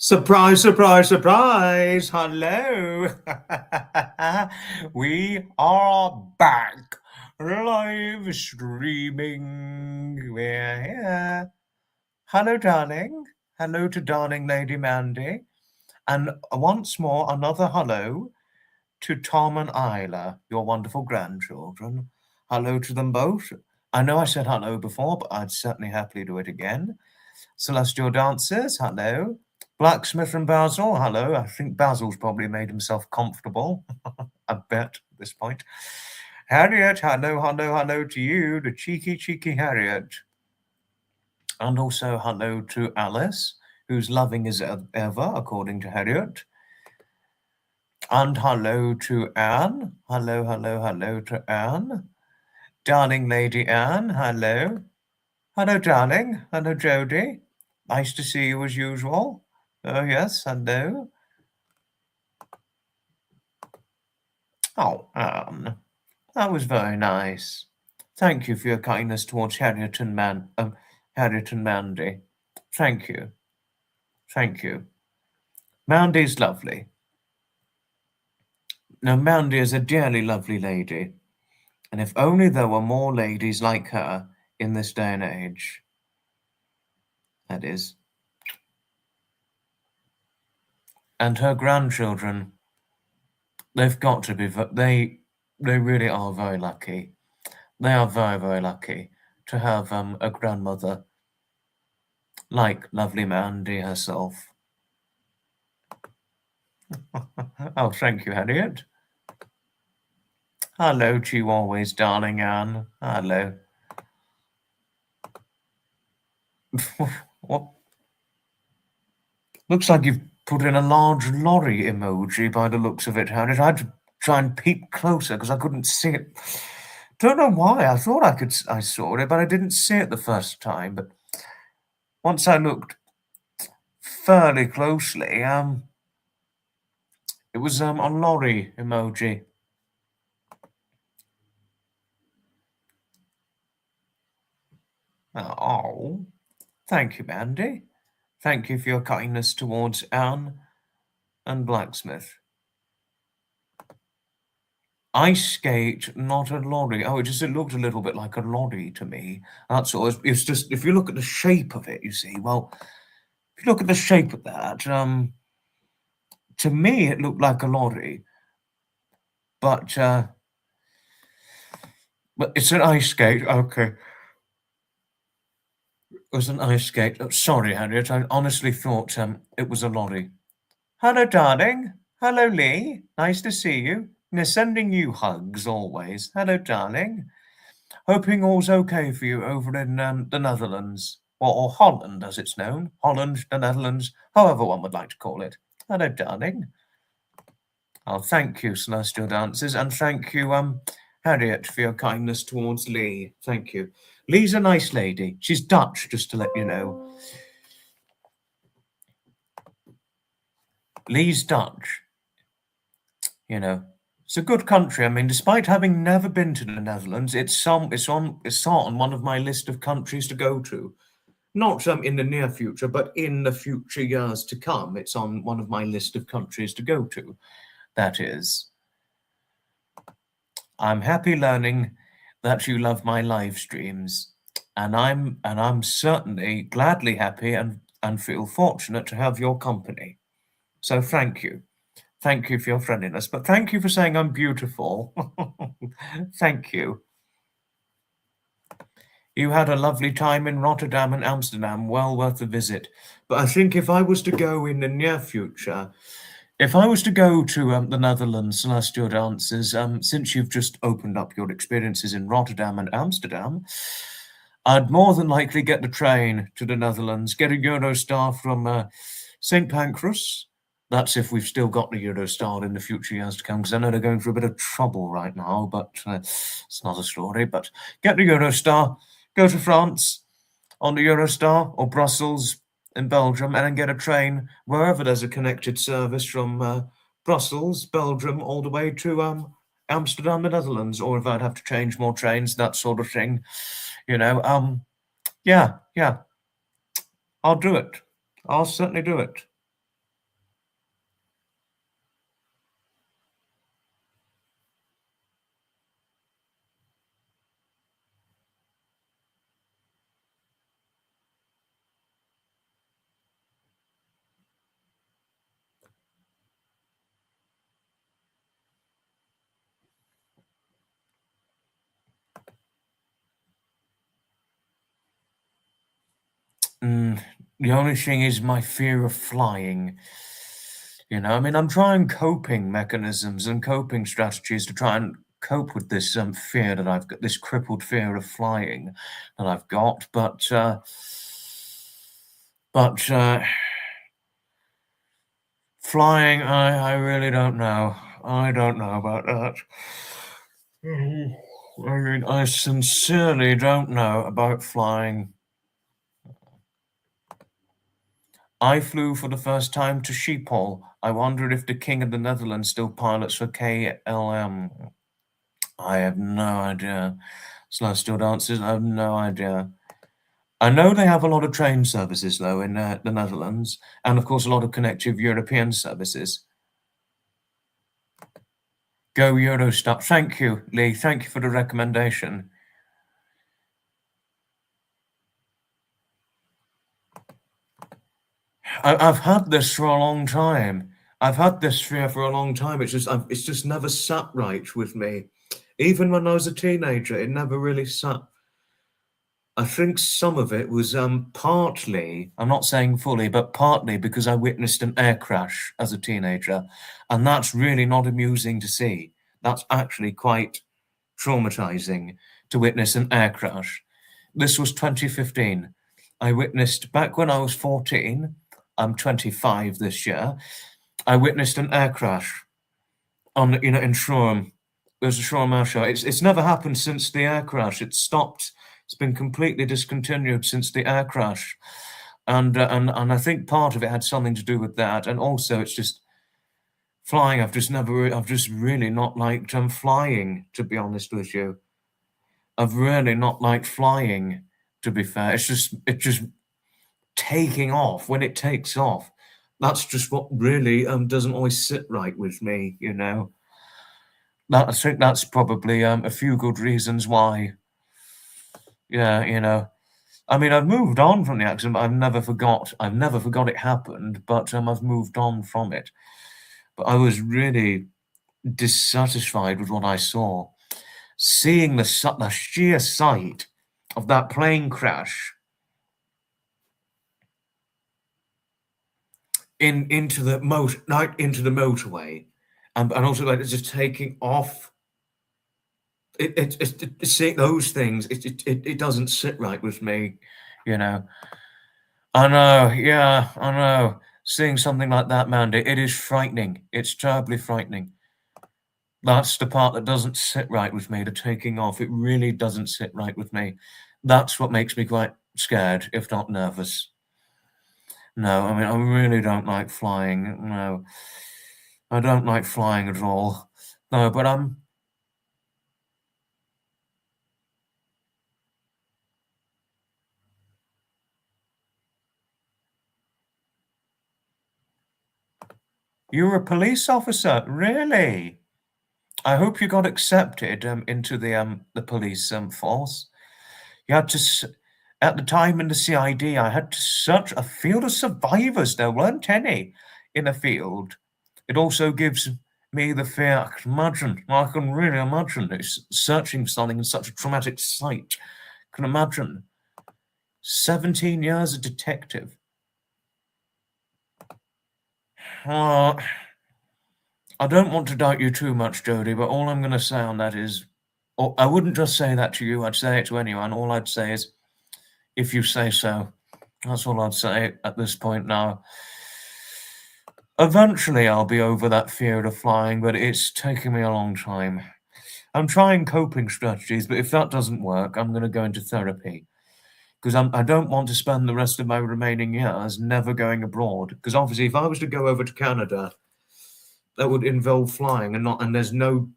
Surprise, surprise, surprise. Hello. We are back. Live streaming. We're here. Hello, darling. Hello to darling Lady Mandy. And once more, another hello to Tom and Isla, your wonderful grandchildren. Hello to them both. I know I said hello before, but I'd certainly happily do it again. Celestial Dancers, hello. Blacksmith and Basil, hello. I think Basil's probably made himself comfortable, I bet, at this point. Harriet, hello, hello, hello to you, the cheeky, cheeky Harriet. And also hello to Alice, who's loving as ever, according to Harriet. And hello to Anne. Hello, hello, hello to Anne. Darling Lady Anne, hello. Hello, darling. Hello, Jodie. Nice to see you as usual. Oh, yes, hello. Oh, Anne, that was very nice. Thank you for your kindness towards Harriet and Mandy. Thank you. Thank you. Mandy's lovely. Now, Mandy is a dearly lovely lady, and if only there were more ladies like her in this day and age. That is. And her grandchildren, they've got to be, they really are very lucky. They are very, very lucky to have a grandmother like lovely Mandy herself. Oh, thank you, Harriet. Hello to you always, darling Anne. Hello. What? Looks like you've put in a large lorry emoji by the looks of it, Harriet. I had to try and peek closer because I couldn't see it. Don't know why. I thought I saw it, but I didn't see it the first time. But once I looked fairly closely, it was a lorry emoji. Oh, thank you, Mandy. Thank you for your kindness towards Anne and Blacksmith. Ice skate, not a lorry. Oh, it looked a little bit like a lorry to me. That's all. It's just, if you look at the shape of it, you see, well, if you look at the shape of that, to me, it looked like a lorry. But it's an ice skate. Okay. It was an ice skate. Oh, sorry, Harriet. I honestly thought it was a lorry. Hello, darling. Hello, Lee. Nice to see you. They're sending you hugs always. Hello, darling. Hoping all's okay for you over in the Netherlands. Or Holland, as it's known. Holland, the Netherlands, however one would like to call it. Hello, darling. Oh, thank you, Celestial Dancers, and thank you, Harriet, for your kindness towards Lee. Thank you. Lee's a nice lady. She's Dutch, just to let you know. Lee's Dutch. You know, it's a good country. I mean, despite having never been to the Netherlands, it's on one of my list of countries to go to. Not in the near future, but in the future years to come. It's on one of my list of countries to go to. That is. I'm happy learning that you love my live streams, and I'm certainly gladly happy and feel fortunate to have your company. So thank you. Thank you for your friendliness, but thank you for saying I'm beautiful. Thank you. You had a lovely time in Rotterdam and Amsterdam, well worth a visit. But I think if I was to go in the near future, if I was to go to the Netherlands, Celestial Dancers, since you've just opened up your experiences in Rotterdam and Amsterdam, I'd more than likely get the train to the Netherlands, get a Eurostar from St. Pancras. That's if we've still got the Eurostar in the future years to come, because I know they're going through a bit of trouble right now, but it's not a story. But get the Eurostar, go to France on the Eurostar or Brussels in Belgium, and then get a train wherever there's a connected service from Brussels, Belgium, all the way to Amsterdam, the Netherlands, or if I'd have to change more trains, that sort of thing. You know, yeah, I'll do it. I'll certainly do it. The only thing is my fear of flying. You know, I mean, I'm trying coping mechanisms and coping strategies to try and cope with this fear that I've got, this crippled fear of flying that I've got, but flying, I really don't know. I don't know about that. I mean, I sincerely don't know about flying. I flew for the first time to Schiphol. I wonder if the King of the Netherlands still pilots for KLM. I have no idea. Celestial Dancers, I have no idea. I know they have a lot of train services, though, in the Netherlands, and of course a lot of connective European services. Go Eurostar. Thank you, Lee. Thank you for the recommendation. I've had this for a long time. I've had this fear for a long time. It's just never sat right with me. Even when I was a teenager, it never really sat. I think some of it was partly, I'm not saying fully, but partly because I witnessed an air crash as a teenager, and that's really not amusing to see. That's actually quite traumatizing to witness an air crash. This was 2015. I witnessed, back when I was 14, I'm 25 this year, I witnessed an air crash in Shoreham. There's a Shoreham Air Show. It's never happened since the air crash. It stopped. It's been completely discontinued since the air crash, and I think part of it had something to do with that, and also it's just flying. I've just really not liked flying, to be honest with you. I've really not liked flying, to be fair. It's just taking off. When it takes off, that's just what really doesn't always sit right with me, you know. I think that's probably a few good reasons why. Yeah, you know. I mean, I've moved on from the accident, but I've never forgot it happened, but I've moved on from it. But I was really dissatisfied with what I saw. Seeing the sheer sight of that plane crash into the motorway, and also like it's just taking off. Seeing those things, it doesn't sit right with me, you know. I know, yeah, I know. Seeing something like that, Mandy, it is frightening. It's terribly frightening. That's the part that doesn't sit right with me, the taking off. It really doesn't sit right with me. That's what makes me quite scared, if not nervous. No, I mean, I really don't like flying. No, I don't like flying at all. No, but you're a police officer, really? I hope you got accepted into the police force. You had to, at the time in the CID, I had to search a field of survivors. There weren't any in a field. It also gives me the fear. I can really imagine it's searching something in such a traumatic site. I can imagine. 17 years a detective. I don't want to doubt you too much, Jodie, but all I'm going to say on that is, or I wouldn't just say that to you, I'd say it to anyone. All I'd say is, if you say so. That's all I'd say at this point now. Eventually, I'll be over that fear of flying, but it's taking me a long time. I'm trying coping strategies, but if that doesn't work, I'm going to go into therapy. Because I don't want to spend the rest of my remaining years never going abroad. Because obviously, if I was to go over to Canada, that would involve flying, and there's no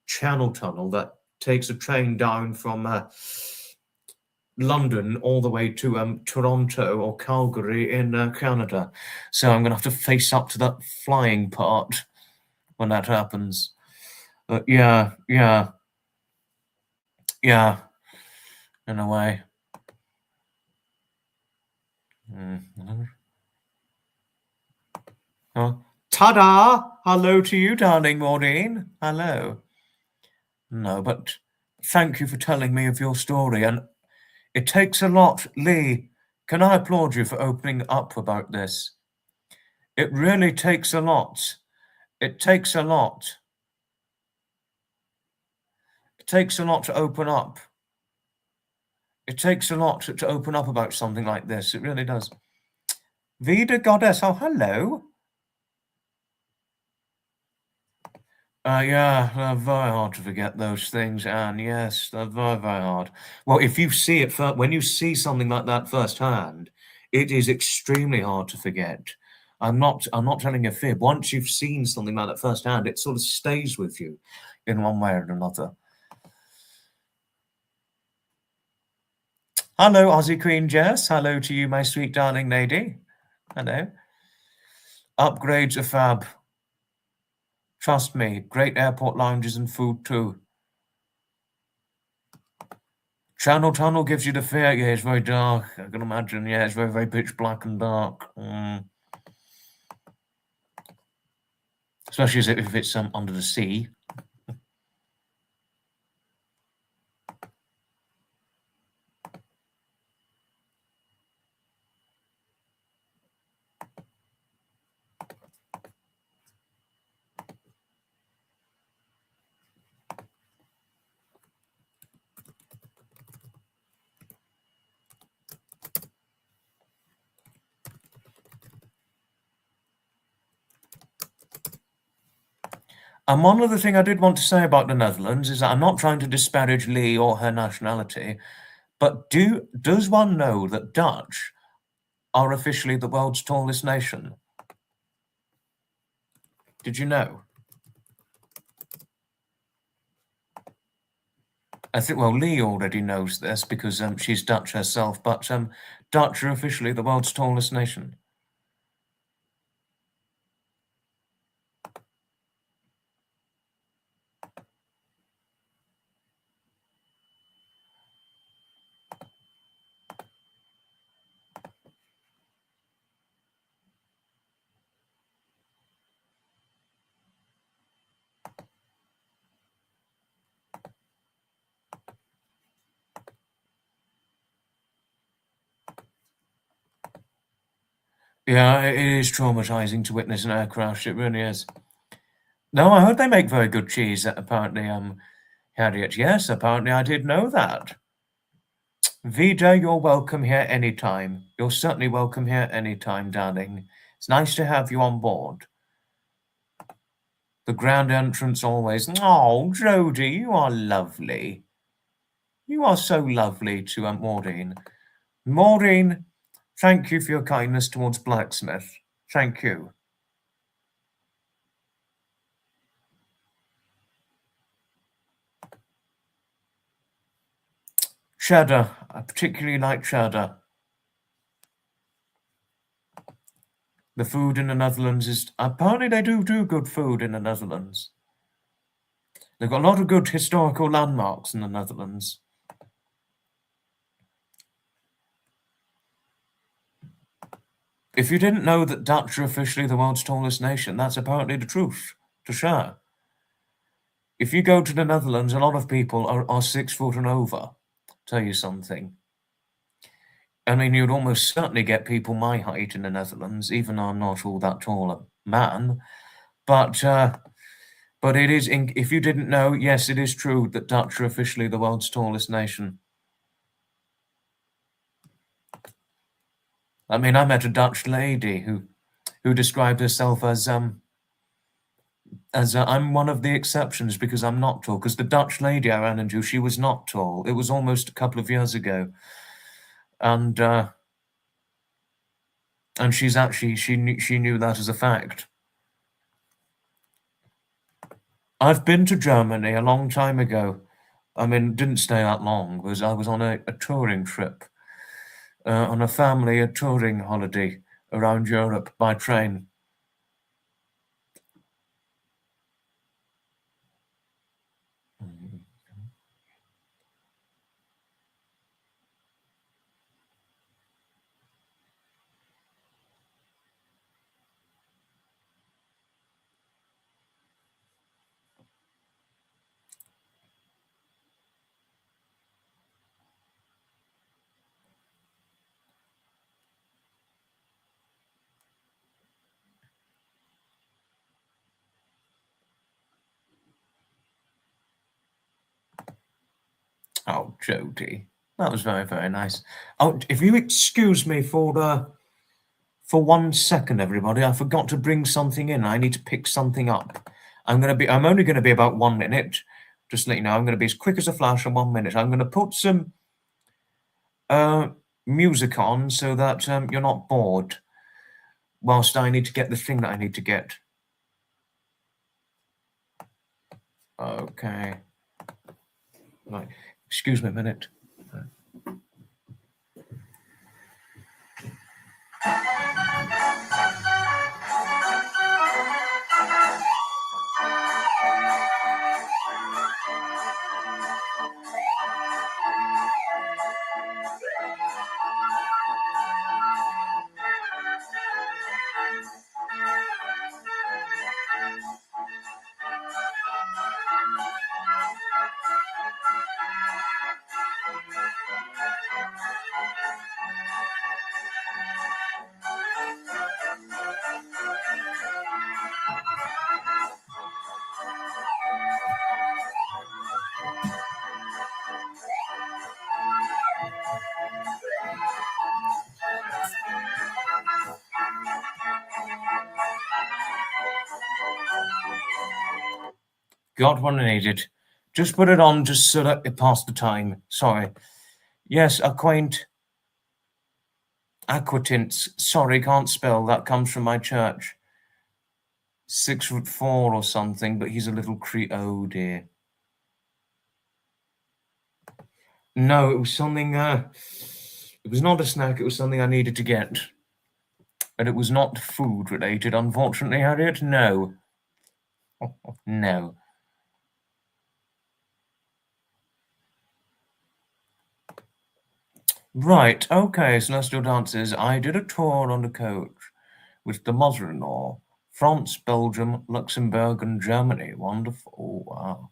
channel tunnel that takes a train down from London all the way to Toronto or Calgary in Canada. So I'm going to have to face up to that flying part when that happens. Yeah, in a way. Oh. Ta-da! Hello to you, darling Maureen. Hello. No, but thank you for telling me of your story, and it takes a lot. Lee, can I applaud you for opening up about this? It really takes a lot. It takes a lot. It takes a lot to open up. It takes a lot to open up about something like this. It really does. Vida Goddess, oh, hello. Yeah, they're very hard to forget those things, and yes, they're very, very hard. Well, if you see it when you see something like that firsthand, it is extremely hard to forget. I'm not telling a fib. Once you've seen something like that firsthand, it sort of stays with you in one way or another. Hello, Aussie Queen Jess. Hello to you, my sweet darling lady. Hello. Upgrades are fab. Trust me, great airport lounges and food too. Channel Tunnel gives you the fear. Yeah, it's very dark. I can imagine. Yeah, it's very, very pitch black and dark. Especially if it's under the sea. And one other thing I did want to say about the Netherlands is that I'm not trying to disparage Lee or her nationality, but does one know that Dutch are officially the world's tallest nation? Did you know? I think, well, Lee already knows this because she's Dutch herself, but Dutch are officially the world's tallest nation. Yeah, it is traumatizing to witness an air crash. It really is. No, I heard they make very good cheese, apparently, Harriet. Yes, apparently I did know that. Vida, you're welcome here anytime. You're certainly welcome here anytime, darling. It's nice to have you on board. The grand entrance always. Oh, Jodie, you are lovely. You are so lovely to Maureen. Maureen, thank you for your kindness towards Blacksmith. Thank you. Cheddar. I particularly like cheddar. The food in the Netherlands is... Apparently they do good food in the Netherlands. They've got a lot of good historical landmarks in the Netherlands. If you didn't know that Dutch are officially the world's tallest nation, that's apparently the truth to share. If you go to the Netherlands, a lot of people are 6 foot and over. Tell you something. I mean, you'd almost certainly get people my height in the Netherlands, even though I'm not all that tall a man. But it is, if you didn't know, yes, it is true that Dutch are officially the world's tallest nation. I mean, I met a Dutch lady who described herself as I'm one of the exceptions because I'm not tall. Because the Dutch lady I ran into, she was not tall. It was almost a couple of years ago, and she's actually she knew that as a fact. I've been to Germany a long time ago. I mean, didn't stay that long because I was on a touring trip, on a touring holiday around Europe by train. Oh, Jody, that was very, very nice. Oh, if you excuse me for 1 second, everybody, I forgot to bring something in. I need to pick something up. I'm only gonna be about 1 minute. Just to let you know, I'm gonna be as quick as a flash in 1 minute. I'm gonna put some music on so that you're not bored whilst I need to get the thing that I need to get. Okay. Right. Excuse me a minute. Got what I needed. Just put it on just so that it passed the time. Sorry. Yes, a quaint aquatints. Sorry, can't spell. That comes from my church. 6'4" or something, but he's a little oh dear. No, it was something, it was not a snack, it was something I needed to get. And it was not food related, unfortunately, Harriet. No. No. Right, okay, celestial dances. I did a tour on the coach with the mother-in-law. France, Belgium, Luxembourg, and Germany. Wonderful. Oh, wow.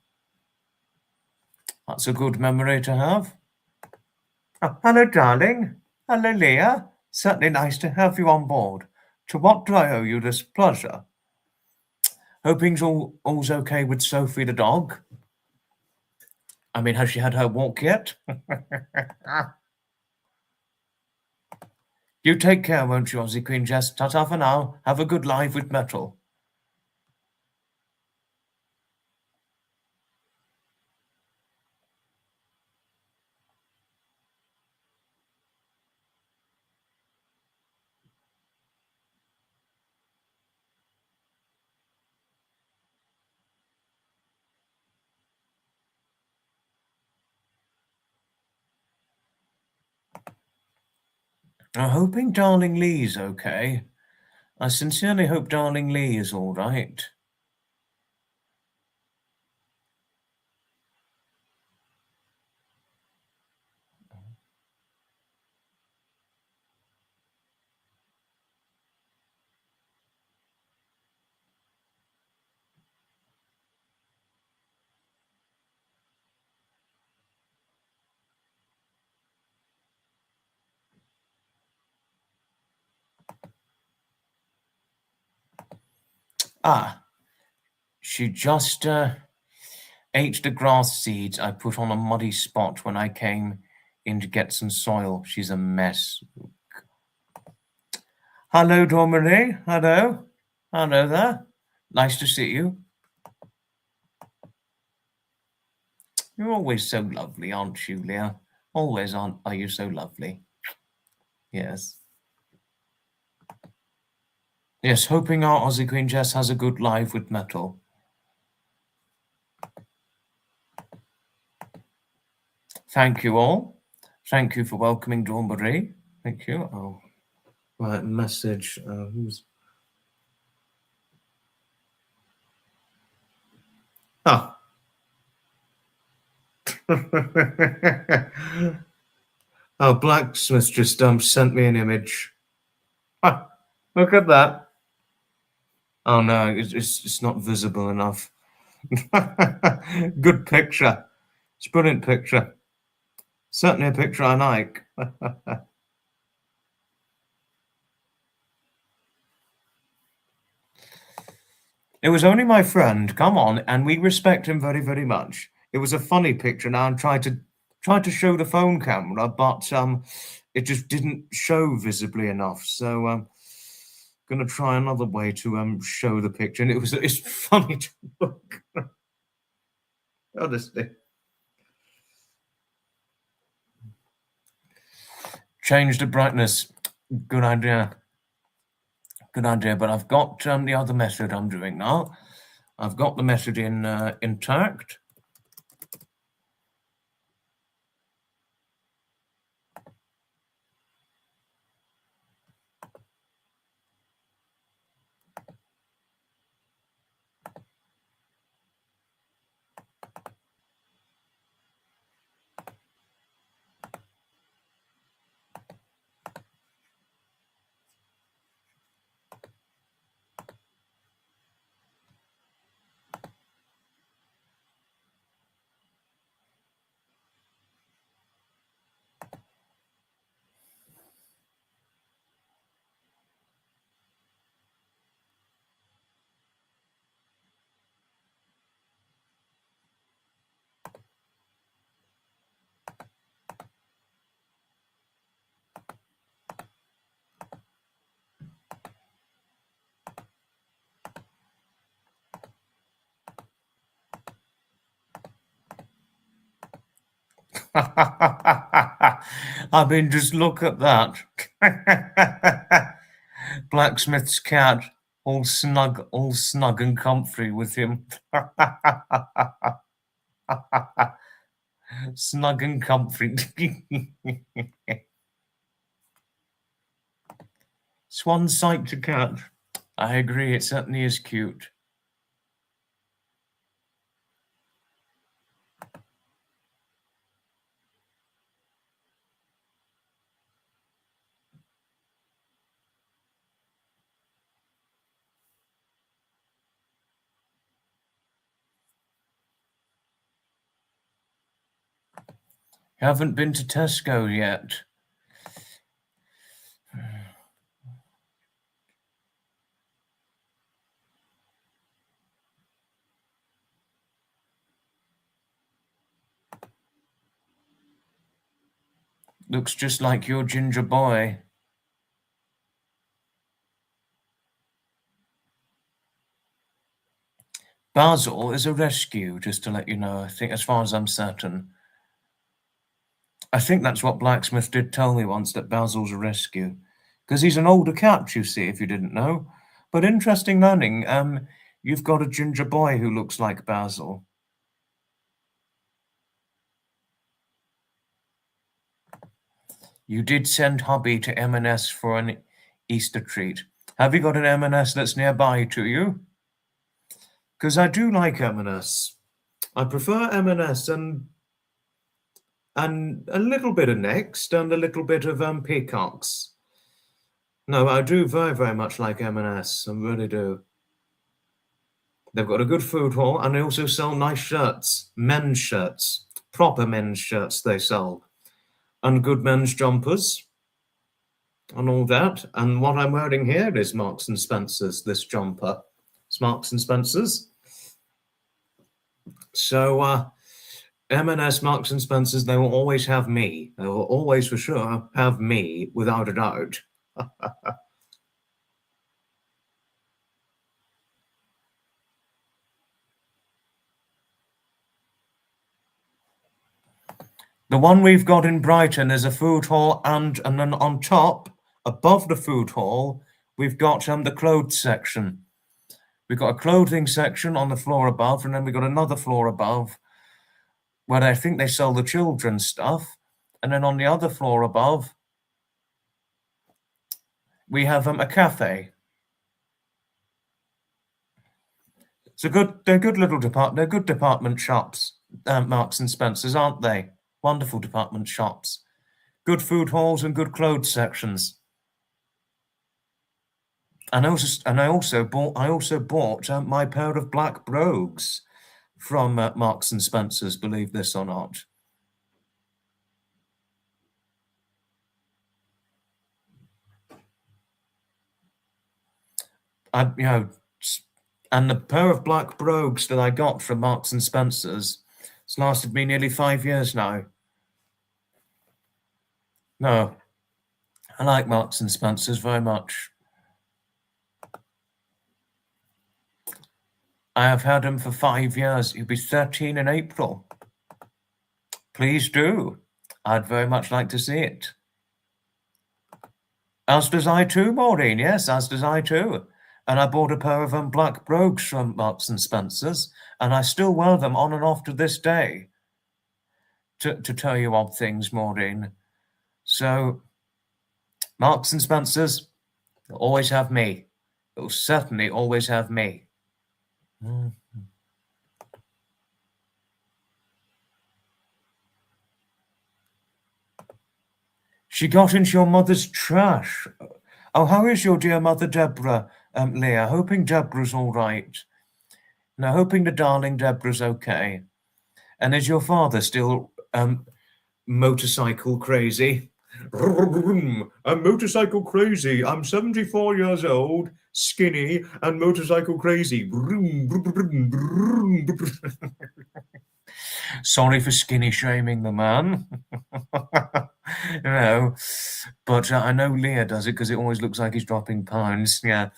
That's a good memory to have. Oh, hello, darling. Hello, Leah. Certainly nice to have you on board. To what do I owe you this pleasure? Hoping all's okay with Sophie the dog. I mean, has she had her walk yet? You take care, won't you, Aussie Queen Jess? Ta-ta for now. Have a good life with metal. I'm hoping Darling Lee's okay. I sincerely hope Darling Lee is all right. She just ate the grass seeds I put on a muddy spot when I came in to get some soil. She's a mess. Hello, Dominique. Hello. Hello there. Nice to see you. You're always so lovely, aren't you, Leah? Always are you so lovely? Yes. Yes, hoping our Aussie Queen Jess has a good live with metal. Thank you all. Thank you for welcoming Dawn Marie. Thank you. Oh, right, message. Who's... Ah. Oh, Blacksmith just sent me an image. Ah, look at that. Oh no, it's not visible enough. Good picture. It's a brilliant picture. Certainly a picture I like. It was only my friend, come on, and we respect him very, very much. It was a funny picture. Now I'm trying to show the phone camera, but it just didn't show visibly enough. So I'm gonna try another way to show the picture, and it's funny to look. Honestly. Change the brightness. Good idea. Good idea. But I've got the other method I'm doing now. I've got the method in intact. I mean, just look at that. Blacksmith's cat, all snug and comfy with him. Snug and comfy. It's one sight to cat. I agree, it certainly is cute. Haven't been to Tesco yet. Looks just like your ginger boy. Basil is a rescue, just to let you know, I think, as far as I'm certain. I think that's what Blacksmith did tell me once, that Basil's a rescue. Because he's an older cat, you see, if you didn't know. But interesting learning, you've got a ginger boy who looks like Basil. You did send hubby to M&S for an Easter treat. Have you got an M&S that's nearby to you? Because I do like M&S. I prefer M&S and a little bit of Next and a little bit of Peacocks. No, I do very, very much like M&S. I really do. They've got a good food hall, and they also sell nice shirts, men's shirts, proper men's shirts they sell, and good men's jumpers, and all that. And what I'm wearing here is Marks and Spencer's, this jumper. It's It's Marks and Spencer's. So M&S, Marks and Spencer's, they will always have me. They will always for sure have me, without a doubt. The one we've got in Brighton is a food hall, and then on top, above the food hall, we've got the clothes section. We've got a clothing section on the floor above, and then we've got another floor above where I think they sell the children's stuff. And then on the other floor above, we have a cafe. They're good little they're good department shops, Marks and Spencer's, aren't they? Wonderful department shops. Good food halls and good clothes sections. And I also bought my pair of black brogues from Marks and Spencer's, believe this or not. And the pair of black brogues that I got from Marks and Spencer's, it's lasted me nearly 5 years now. No, I like Marks and Spencer's very much. I have had them for 5 years. You'll be 13 in April. Please do. I'd very much like to see it. As does I too, Maureen. Yes, as does I too. And I bought a pair of black brogues from Marks and Spencer's, and I still wear them on and off to this day. To tell you odd things, Maureen. So, Marks and Spencer's always have me. It will certainly always have me. She got into your mother's trash. Oh, how is your dear mother, Deborah, Leah? Hoping Deborah's all right. Now, hoping the darling Deborah's okay. And is your father still motorcycle crazy? I'm motorcycle crazy. I'm 74 years old, skinny, and motorcycle crazy. Sorry for skinny shaming the man. But I know Leah does it because it always looks like he's dropping pounds. Yeah.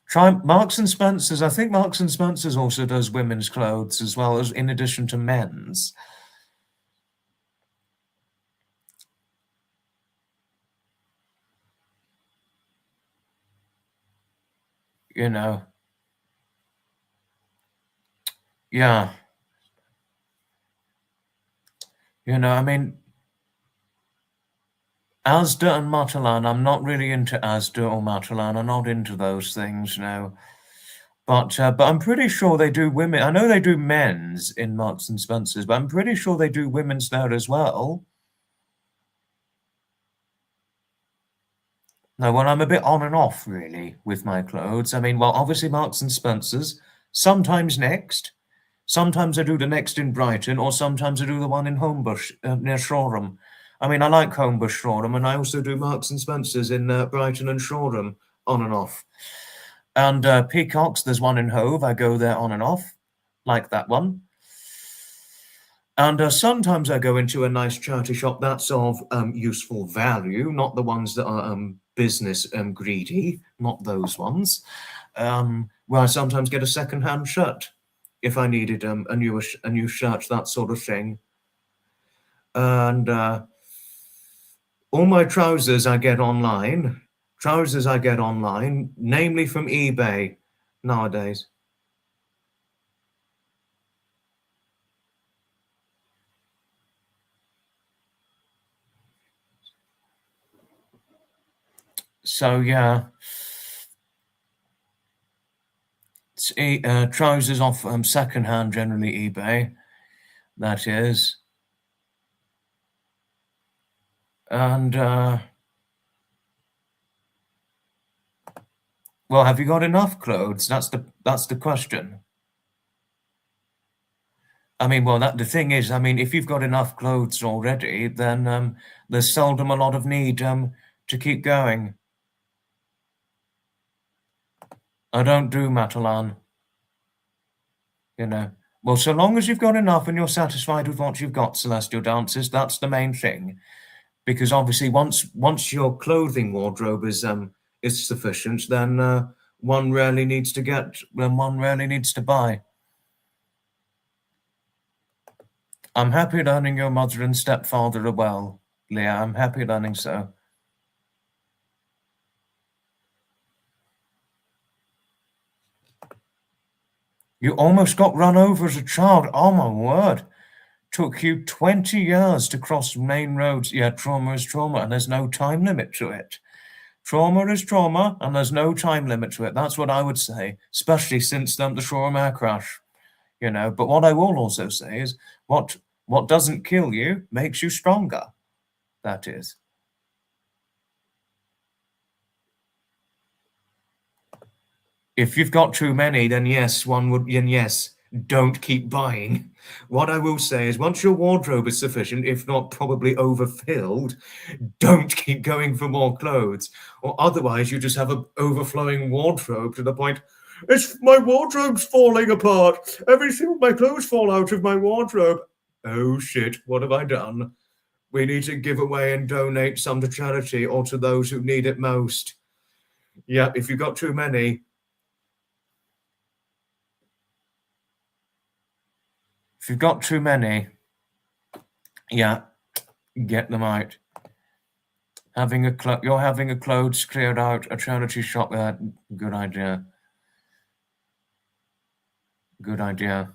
Try Marks and Spencer's. I think Marks and Spencer's also does women's clothes as well, as in addition to men's. Yeah. I mean, Asda and Matalan, I'm not really into Asda or Matalan. I'm not into those things, But I'm pretty sure they do women. I know they do men's in Marks and Spencer's, but I'm pretty sure they do women's there as well. No, well, I'm a bit on and off, really, with my clothes. I mean, well, obviously Marks and Spencer's, sometimes Next. Sometimes I do the Next in Brighton, or sometimes I do the one in Homebush, near Shoreham. I mean, I like Homebush, Shoreham, and I also do Marks and Spencer's in Brighton and Shoreham, on and off. And Peacocks, there's one in Hove. I go there on and off, like that one. And sometimes I go into a nice charity shop that's of useful value, not the ones that are business greedy, not those ones, where I sometimes get a second-hand shirt if I needed a new shirt, that sort of thing. And all my trousers I get online. Namely from eBay nowadays. So yeah, it's trousers off secondhand, generally eBay. That is, and well, have you got enough clothes? That's the question. I mean, well, the thing is, I mean, if you've got enough clothes already, then there's seldom a lot of need to keep going. I don't do Matalan, you know. Well, so long as you've got enough and you're satisfied with what you've got, Celestial Dancers, that's the main thing. Because obviously, once your clothing wardrobe is sufficient, then one rarely needs to buy. I'm happy learning your mother and stepfather are well, Leah. I'm happy learning so. You almost got run over as a child. Oh my word. Took you 20 years to cross main roads. Yeah, trauma is trauma, and there's no time limit to it. Trauma is trauma, and there's no time limit to it. That's what I would say, especially since the trauma crash, you know. But what I will also say is what doesn't kill you makes you stronger. That is. If you've got too many, then yes, don't keep buying. What I will say is once your wardrobe is sufficient, if not probably overfilled, don't keep going for more clothes. Or otherwise you just have an overflowing wardrobe to the point, my wardrobe's falling apart. My clothes fall out of my wardrobe. Oh shit, what have I done? We need to give away and donate some to charity or to those who need it most. Yeah, if you've got too many, yeah, get them out. You're having a clothes cleared out, a charity shop there. Good idea. Good idea.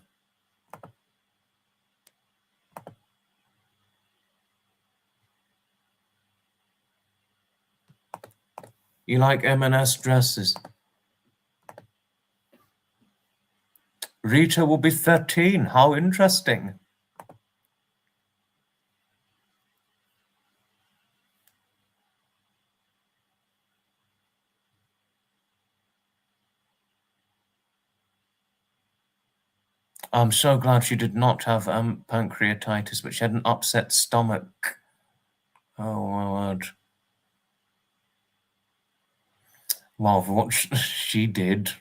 You like M&S dresses? Rita will be 13. How interesting. I'm so glad she did not have pancreatitis, but she had an upset stomach. Oh, my word. Well, for what she did.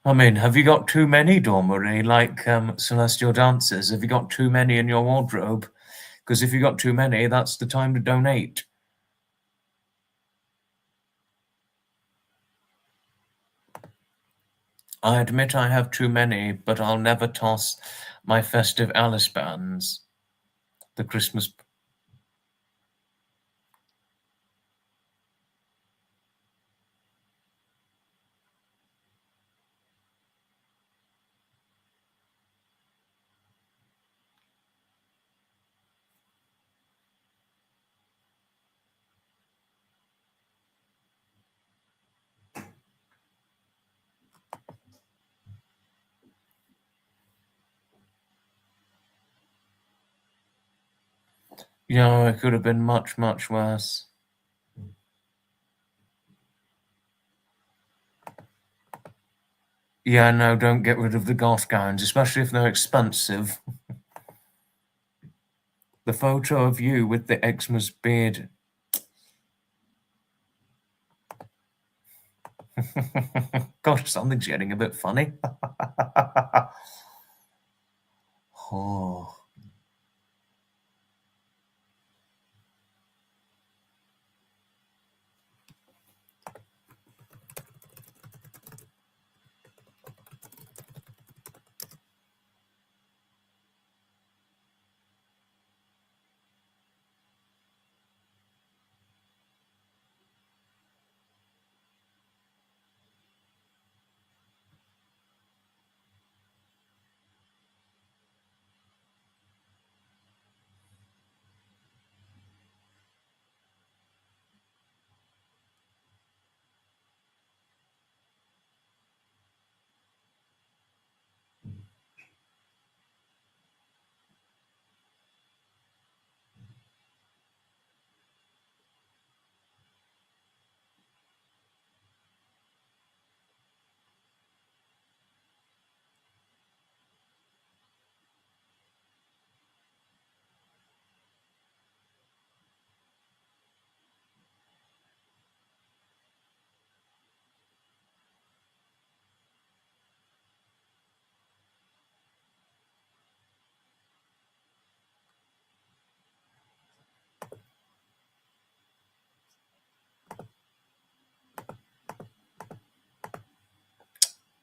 I mean, have you got too many, Dawn Marie, like Celestial Dancers? Have you got too many in your wardrobe? Because if you got too many, that's the time to donate. I admit I have too many, but I'll never toss my festive Alice bands. The Christmas... You know, it could have been much, much worse. Yeah, no, don't get rid of the goth gowns, especially if they're expensive. The photo of you with the Xmas beard. Gosh, something's getting a bit funny. Oh.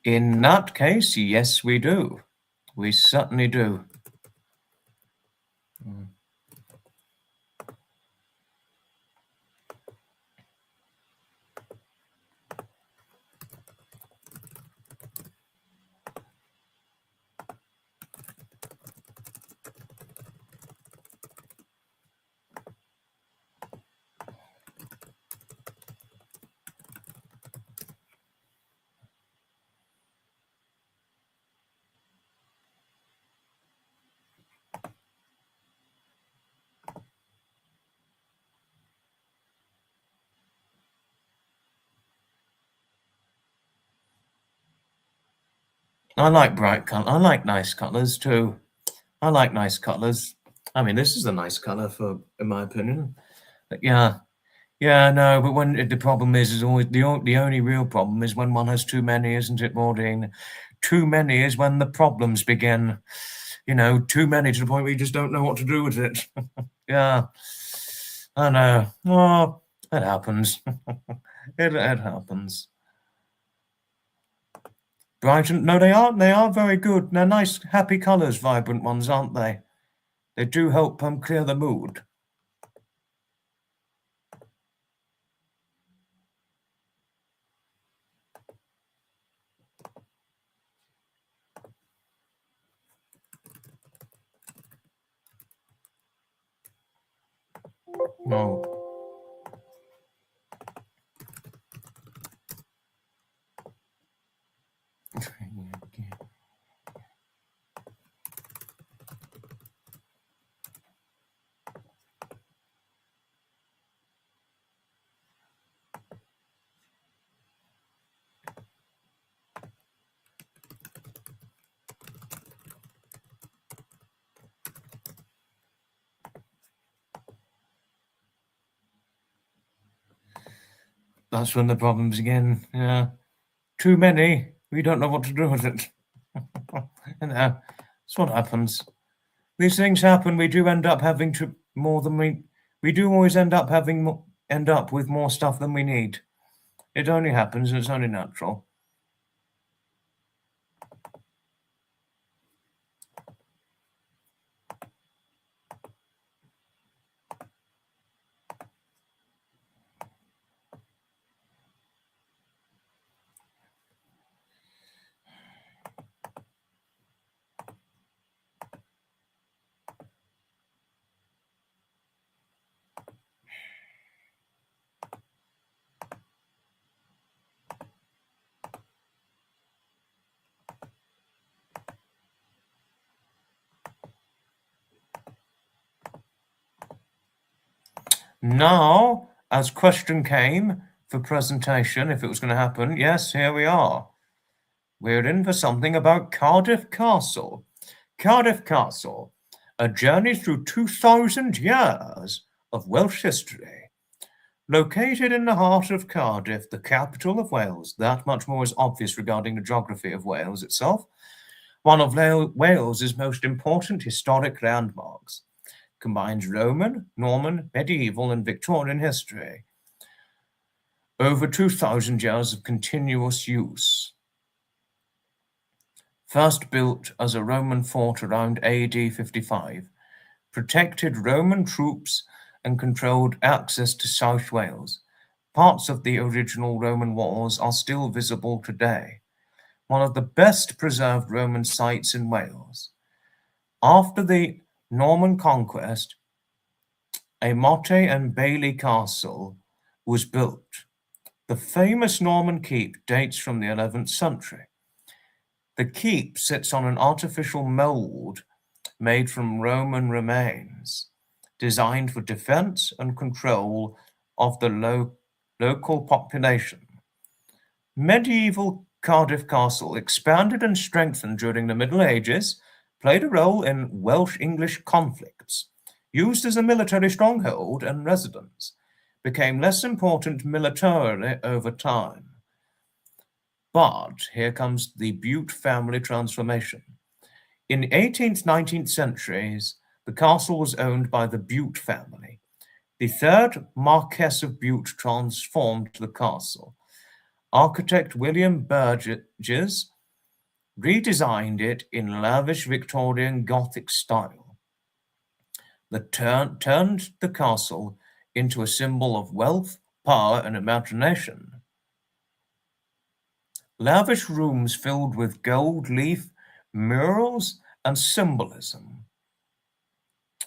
In that case, yes, we do. We certainly do. I like bright color. I like nice colors too. I like nice colors. I mean, this is a nice color in my opinion. But yeah, no. But when the problem is always the only real problem is when one has too many, isn't it, Maureen? Too many is when the problems begin. You know, too many to the point where you just don't know what to do with it. Yeah, I know. Oh, it happens. it happens. Brighton, no, they are very good. They're nice, happy colours, vibrant ones, aren't they? They do help clear the mood. No. That's when the problems begin. Yeah. Too many. We don't know what to do with it. You know, that's what happens. These things happen. We do end up having more than we do always end up with more stuff than we need. It only happens, and it's only natural. Now, as question came for presentation, if it was going to happen, yes, here we are. We're in for something about Cardiff Castle. Cardiff Castle, a journey through 2,000 years of Welsh history. Located in the heart of Cardiff, the capital of Wales, that much more is obvious regarding the geography of Wales itself. One of Wales's most important historic landmarks. Combines Roman, Norman, medieval, and Victorian history. Over 2,000 years of continuous use. First built as a Roman fort around AD 55, protected Roman troops and controlled access to South Wales. Parts of the original Roman walls are still visible today. One of the best preserved Roman sites in Wales. After the Norman conquest, a motte and bailey castle was built. The famous Norman keep dates from the 11th century. The keep sits on an artificial mould made from Roman remains, designed for defense and control of the local population. Medieval Cardiff Castle, expanded and strengthened during the Middle Ages, played a role in Welsh-English conflicts, used as a military stronghold and residence, became less important militarily over time. But here comes the Bute family transformation. In the 18th, 19th centuries, the castle was owned by the Bute family. The third Marquess of Bute transformed the castle. Architect William Burgess redesigned it in lavish Victorian Gothic style that turned the castle into a symbol of wealth, power, and imagination. Lavish rooms filled with gold leaf, murals, and symbolism.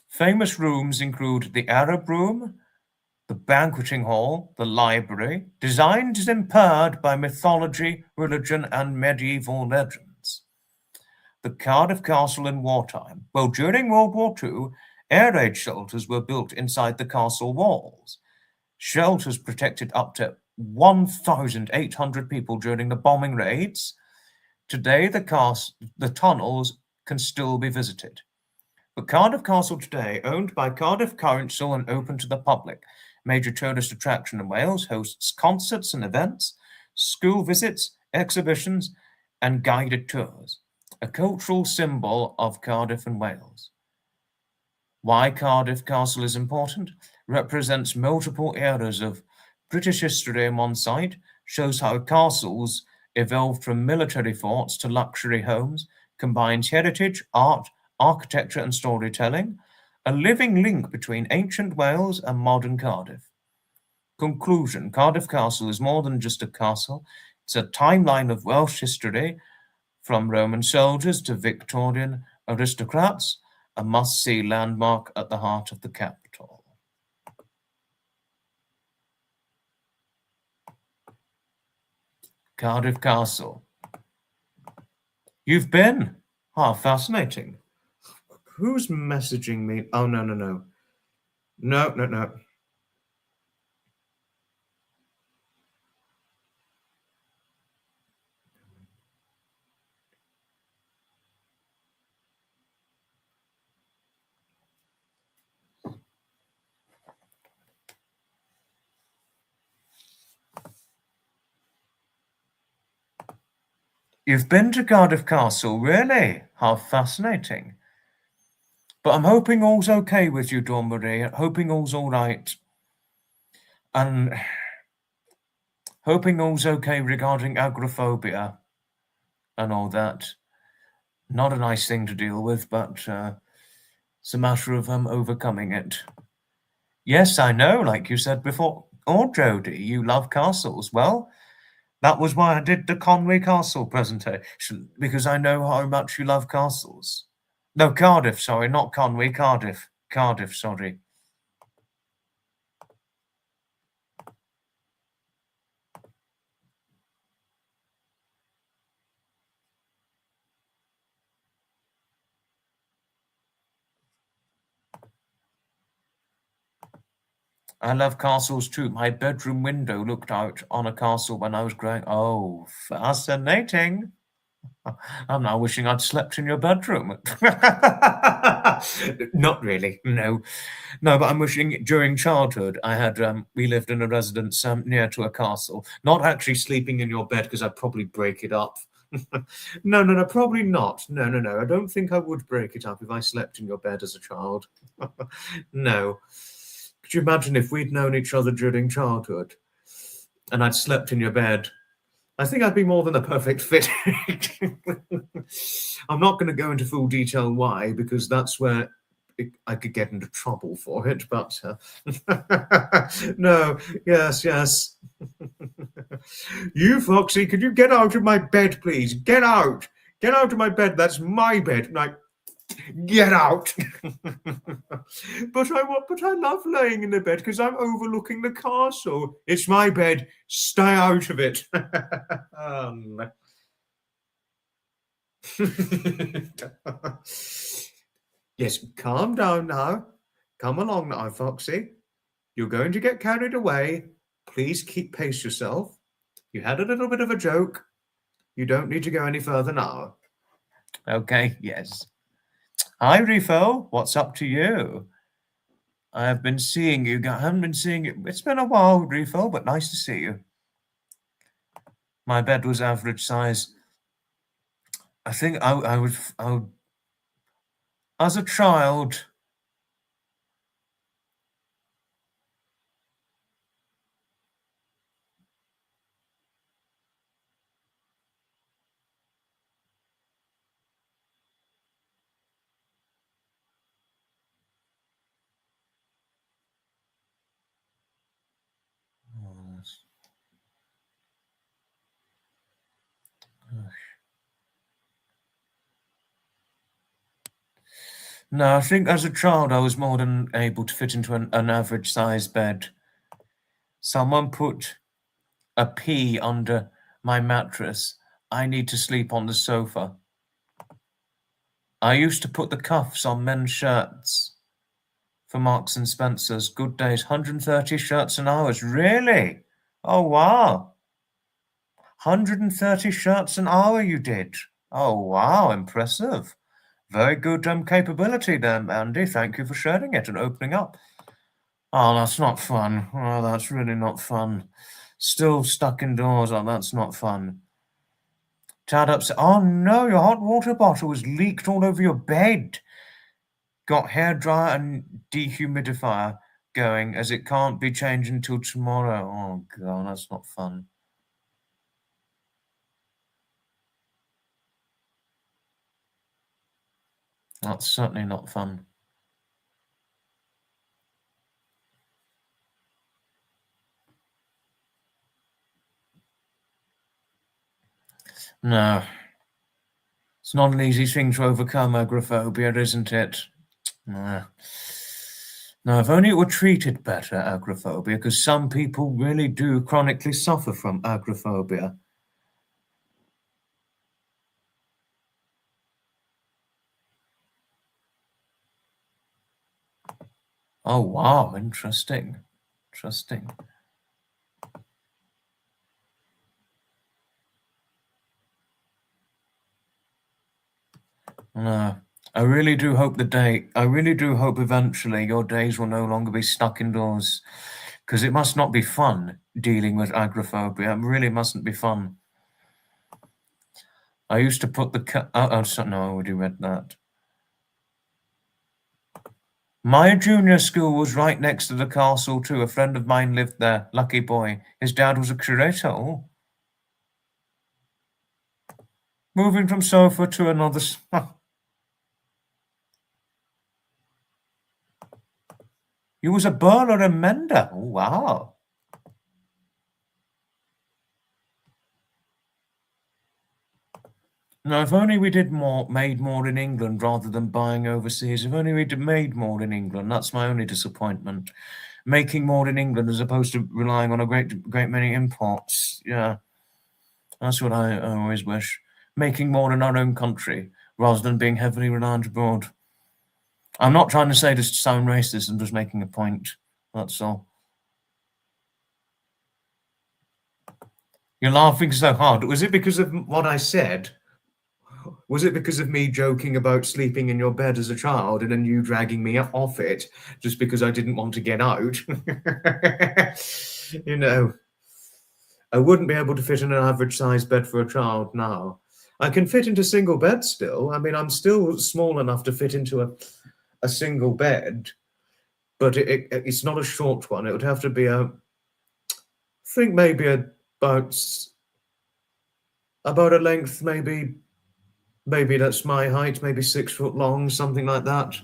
Famous rooms include the Arab Room, the banqueting hall, the library, designs impaired by mythology, religion, and medieval legends. The Cardiff Castle in wartime. Well, during World War II, air raid shelters were built inside the castle walls. Shelters protected up to 1,800 people during the bombing raids. Today, the tunnels can still be visited. But Cardiff Castle today, owned by Cardiff Council and open to the public, major tourist attraction in Wales, hosts concerts and events, school visits, exhibitions, and guided tours, a cultural symbol of Cardiff and Wales. Why Cardiff Castle is important? Represents multiple eras of British history on one side, shows how castles evolved from military forts to luxury homes, combines heritage, art, architecture, and storytelling, a living link between ancient Wales and modern Cardiff. Conclusion: Cardiff Castle is more than just a castle, it's a timeline of Welsh history, from Roman soldiers to Victorian aristocrats, a must-see landmark at the heart of the capital. Cardiff Castle. You've been? Ah, fascinating. Who's messaging me? Oh, no. No. You've been to Cardiff Castle, really? How fascinating. But I'm hoping all's okay with you, Dawn Marie. Hoping all's all right. And hoping all's okay regarding agoraphobia and all that. Not a nice thing to deal with, but it's a matter of overcoming it. Yes, I know, like you said before. Oh, Jodie, you love castles. Well, that was why I did the Conway Castle presentation, because I know how much you love castles. No, Cardiff, sorry, not Conway, Cardiff. Cardiff, sorry. I love castles too. My bedroom window looked out on a castle when I was growing. Oh, fascinating. I'm now wishing I'd slept in your bedroom. Not really, no. No, but I'm wishing during childhood I had, we lived in a residence near to a castle. Not actually sleeping in your bed because I'd probably break it up. No, probably not. No. I don't think I would break it up if I slept in your bed as a child. No. Could you imagine if we'd known each other during childhood and I'd slept in your bed? I think I'd be more than a perfect fit. I'm not going to go into full detail why, because that's where I could get into trouble for it, but no, yes. You, Foxy, could you get out of my bed, please? Get out! Get out of my bed. That's my bed. Like, get out. But I love laying in the bed because I'm overlooking the castle. It's my bed. Stay out of it. Yes, calm down now. Come along now, Foxy. You're going to get carried away. Please pace yourself. You had a little bit of a joke. You don't need to go any further now. Okay, yes. Hi, Refill. What's up to you? I have been seeing you. I haven't been seeing you. It's been a while, Refill, but nice to see you. My bed was average size. I think I would, as a child, No, I think as a child I was more than able to fit into an average-sized bed. Someone put a pea under my mattress. I need to sleep on the sofa. I used to put the cuffs on men's shirts for Marks and Spencer's. Good days, 130 shirts an hour. Really? Oh, wow. 130 shirts an hour you did. Oh, wow, impressive. Very good capability there, Andy. Thank you for sharing it and opening up. Oh, that's not fun. Oh, that's really not fun. Still stuck indoors. Oh, that's not fun. Tad upset. Oh, no, your hot water bottle was leaked all over your bed. Got hairdryer and dehumidifier going as it can't be changed until tomorrow. Oh, God, that's not fun. That's certainly not fun. No. It's not an easy thing to overcome agoraphobia, isn't it? No. Now, if only it were treated better, agoraphobia, because some people really do chronically suffer from agoraphobia. Oh, wow, interesting. Interesting. No. I really do hope eventually your days will no longer be stuck indoors, because it must not be fun dealing with agoraphobia. It really mustn't be fun. I used to put the no, I already read that. My junior school was right next to the castle too. A friend of mine lived there. Lucky boy. His dad was a curator. Oh. Moving from sofa to another. He was a burler and mender. Oh, wow. Now, if only we made more in England rather than buying overseas. If only we'd made more in England. That's my only disappointment. Making more in England as opposed to relying on a great many imports. Yeah, that's what I always wish. Making more in our own country rather than being heavily reliant abroad. I'm not trying to say this to sound racist. I'm just making a point. That's all. You're laughing so hard. Was it because of what I said? Was it because of me joking about sleeping in your bed as a child and then you dragging me off it just because I didn't want to get out? You know, I wouldn't be able to fit in an average size bed for a child now. I can fit into single bed still. I mean, I'm still small enough to fit into a single bed, but it's not a short one. It would have to be I think maybe about a length, maybe that's my height, maybe 6 foot long, something like that.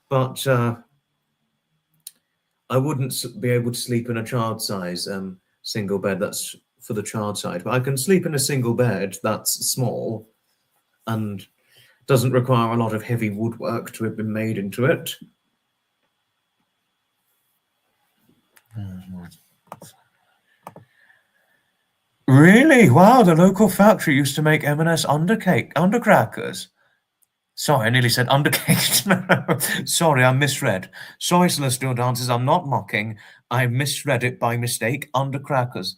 But I wouldn't be able to sleep in a child size single bed. That's for the child side. But I can sleep in a single bed that's small and doesn't require a lot of heavy woodwork to have been made into it. Really? Wow, the local factory used to make M&S undercrackers. Sorry, I nearly said undercaked. Sorry, I misread. Sorry, Celestial Dancers, I'm not mocking. I misread it by mistake. Undercrackers.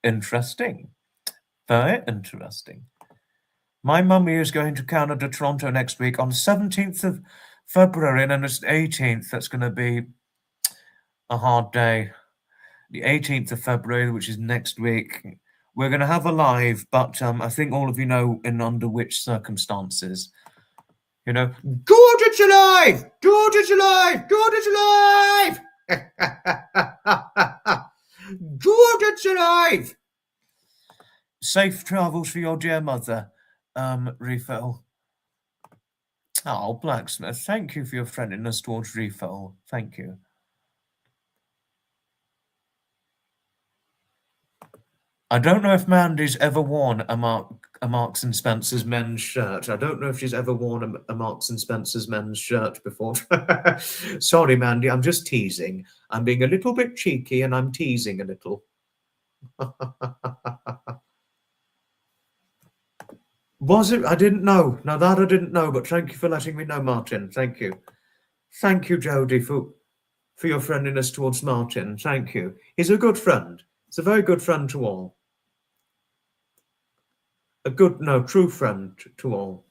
Interesting. Very interesting. My mummy is going to Canada, Toronto next week on the 17th of February, and then it's the 18th. That's going to be a hard day. The 18th of February, which is next week. We're going to have a live, but I think all of you know under which circumstances. You know, George, it's alive! George, it's alive! George, it's alive! George, it's alive! Safe travels for your dear mother, Refill. Oh, Blacksmith, thank you for your friendliness towards Refill. Thank you. I don't know if Mandy's ever worn a a Marks and Spencer's men's shirt. I don't know if she's ever worn a Marks and Spencer's men's shirt before. Sorry, Mandy, I'm just teasing. I'm being a little bit cheeky and I'm teasing a little. Was it? I didn't know. Now that I didn't know, but thank you for letting me know, Martin. Thank you. Thank you, Jodie, for your friendliness towards Martin. Thank you. He's a good friend. He's a very good friend to all. True friend to all.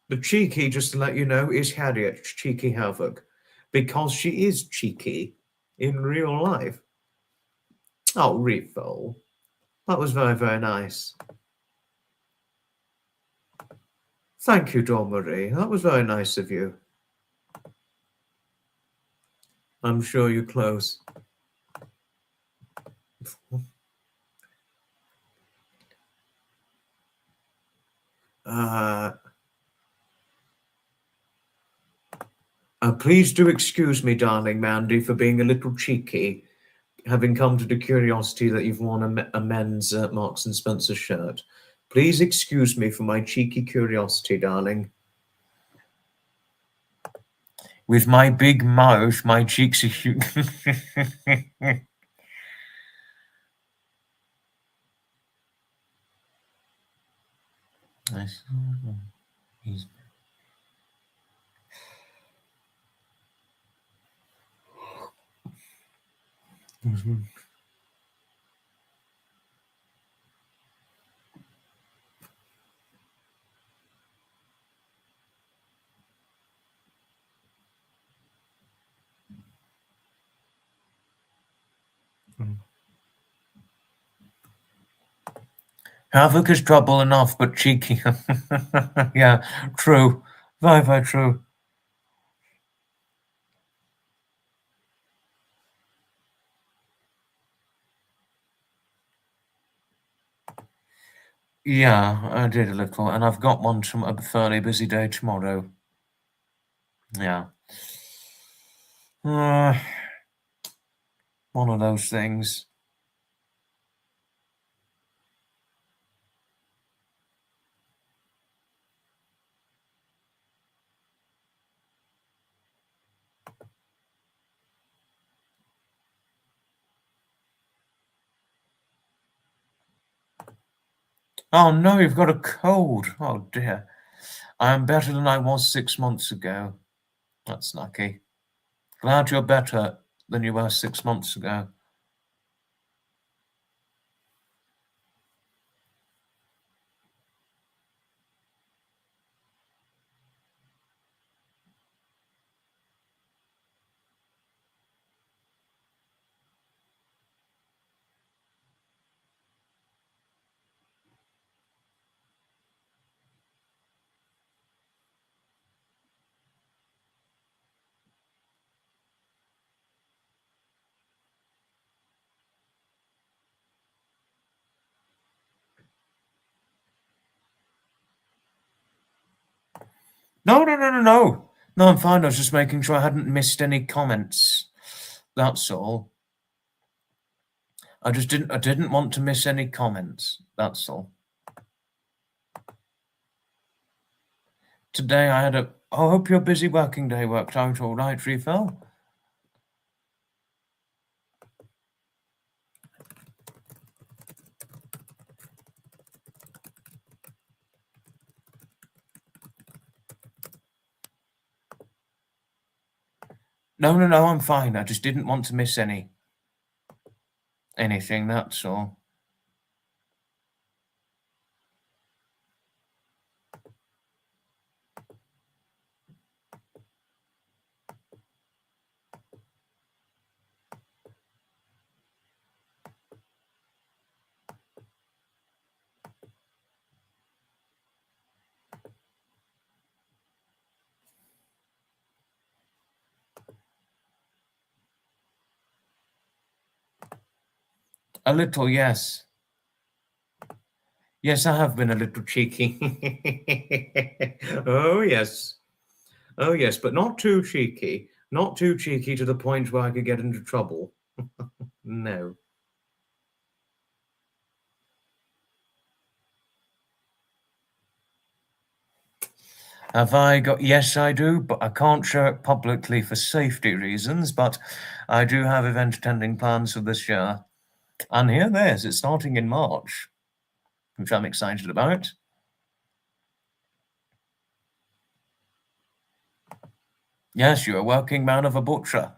The cheeky, just to let you know, is Harriet, Cheeky Havoc, because she is cheeky in real life. Oh, Refill. That was very, very nice. Thank you, Dawn Marie. That was very nice of you. I'm sure you're close. Please do excuse me, darling Mandy, for being a little cheeky, having come to the curiosity that you've worn a men's Marks and Spencer shirt. Please excuse me for my cheeky curiosity, darling. With my big mouth, my cheeks are huge. Havoc is trouble enough, but cheeky. Yeah, true. Very, very true. Yeah, I did a little, and I've got a fairly busy day tomorrow. Yeah. One of those things. Oh no, you've got a cold. Oh dear. I am better than I was 6 months ago. That's lucky. Glad you're better than you were 6 months ago. No. No, I'm fine. I was just making sure I hadn't missed any comments. That's all. I didn't want to miss any comments. That's all. Today I hope your busy working day worked out all right, Refill. No, I'm fine. I just didn't want to miss anything, that's all. A little, yes. Yes, I have been a little cheeky. Oh, yes. Oh, yes, but not too cheeky. Not too cheeky to the point where I could get into trouble. No. Have I got? Yes, I do, but I can't show it publicly for safety reasons. But I do have event attending plans for this year. And here there's it's starting in March, which I'm excited about. Yes, you're a working man of a butcher.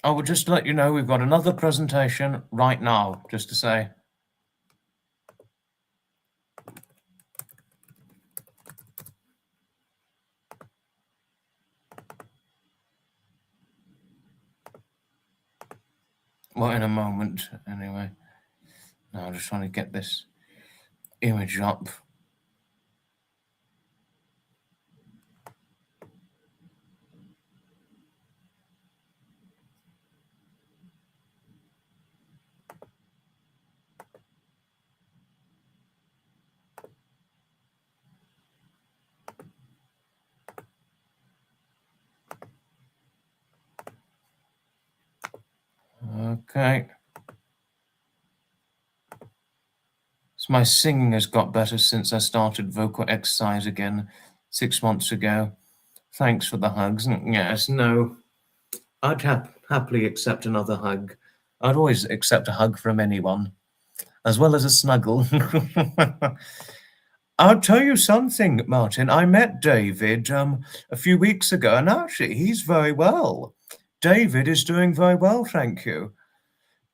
I would just let you know we've got another presentation right now, just to say. Well, in a moment, anyway. Now I'm just trying to get this image up. Okay. So my singing has got better since I started vocal exercise again 6 months ago. Thanks for the hugs. Yes, no. I'd happily accept another hug. I'd always accept a hug from anyone, as well as a snuggle. I'll tell you something, Martin. I met David a few weeks ago, and actually, he's very well. David is doing very well, thank you.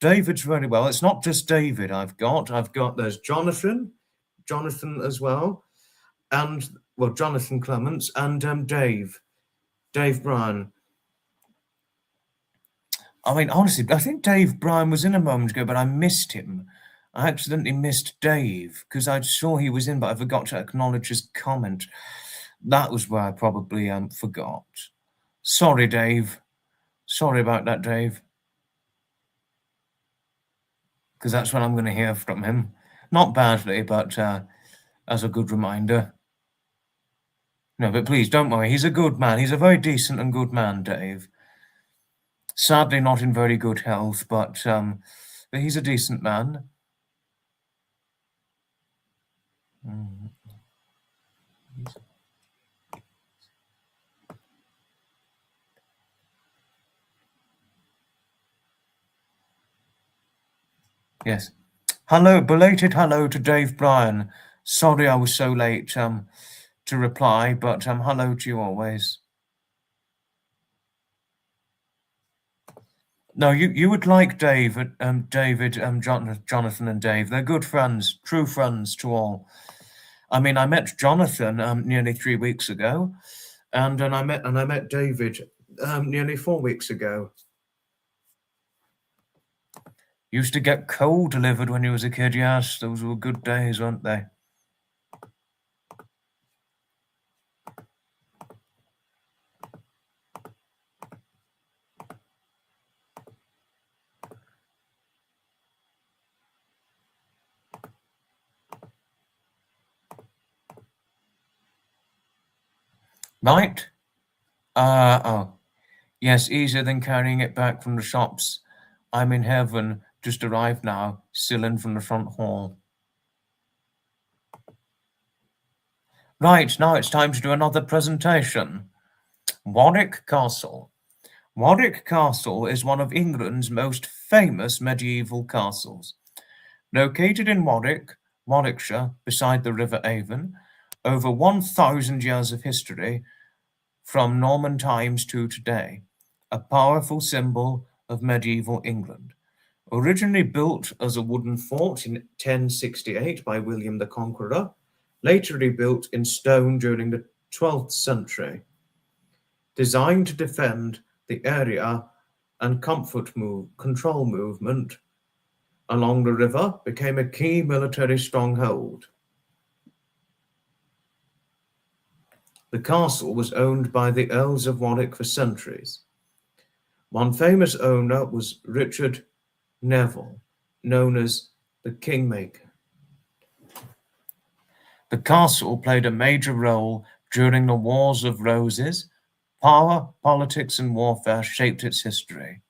David's very well. It's not just David there's Jonathan as well, and, well, Jonathan Clements, and Dave Bryan. I mean, honestly, I think Dave Bryan was in a moment ago, but I missed him. I accidentally missed Dave because I saw he was in, but I forgot to acknowledge his comment. That was where I probably forgot. Sorry, Dave. Sorry about that, Dave. Because that's what I'm going to hear from him. Not badly, but as a good reminder. No, but please, don't worry. He's a good man. He's a very decent and good man, Dave. Sadly, not in very good health, but he's a decent man. Yes. Hello, belated hello to Dave Bryan. Sorry I was so late to reply, but hello to you always. No, you would like David, Jonathan, and Dave. They're good friends, true friends to all. I mean, I met Jonathan nearly 3 weeks ago, and I met David nearly 4 weeks ago. Used to get coal delivered when you was a kid. Yes, those were good days, weren't they? Right? Oh. Yes, easier than carrying it back from the shops. I'm in heaven, just arrived now, still in from the front hall. Right, now it's time to do another presentation. Warwick Castle. Warwick Castle is one of England's most famous medieval castles. Located in Warwick, Warwickshire, beside the River Avon, over 1,000 years of history from Norman times to today, a powerful symbol of medieval England. Originally built as a wooden fort in 1068 by William the Conqueror, later rebuilt in stone during the 12th century. Designed to defend the area and control movement along the river, became a key military stronghold. The castle was owned by the Earls of Warwick for centuries. One famous owner was Richard Neville, known as the Kingmaker. The castle played a major role during the Wars of Roses. Power, politics, and warfare shaped its history.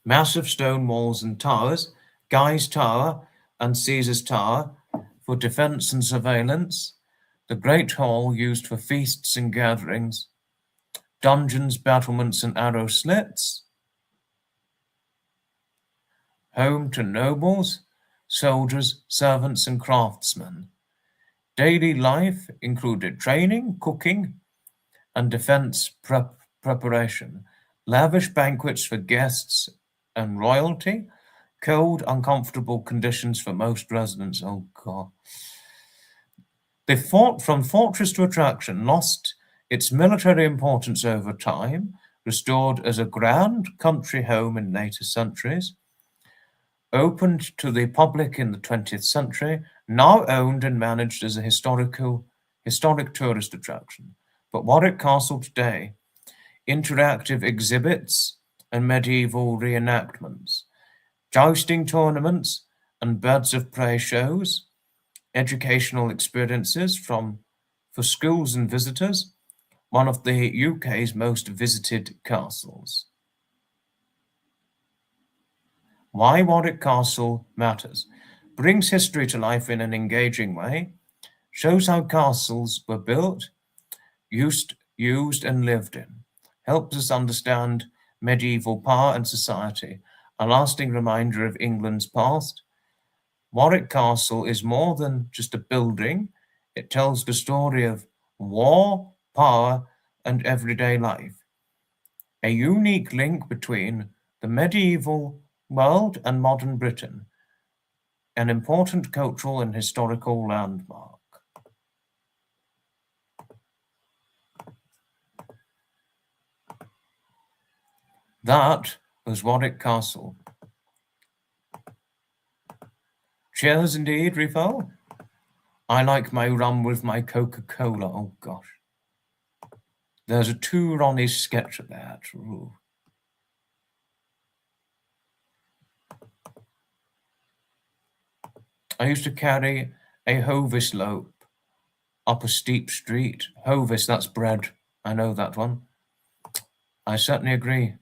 Massive stone walls and towers, Guy's Tower and Caesar's Tower for defense and surveillance, the Great Hall used for feasts and gatherings, dungeons, battlements, and arrow slits, home to nobles, soldiers, servants, and craftsmen. Daily life included training, cooking, and defense preparation, lavish banquets for guests and royalty, cold, uncomfortable conditions for most residents. Oh, God. The fort, from fortress to attraction, lost its military importance over time, restored as a grand country home in later centuries, opened to the public in the 20th century, now owned and managed as a historic tourist attraction. But Warwick Castle today, interactive exhibits and medieval reenactments, jousting tournaments and birds of prey shows, educational experiences for schools and visitors, one of the UK's most visited castles. Why Warwick Castle matters. Brings history to life in an engaging way, shows how castles were built, used and lived in, helps us understand medieval power and society, a lasting reminder of England's past. Warwick Castle is more than just a building, it tells the story of war, power, and everyday life. A unique link between the medieval world and modern Britain, an important cultural and historical landmark. That was Warwick Castle. Cheers indeed, refill. I like my rum with my Coca-Cola. Oh gosh. There's a Two Ronnies sketch of that. Ooh. I used to carry a Hovis loaf up a steep street. Hovis, that's bread. I know that one. I certainly agree.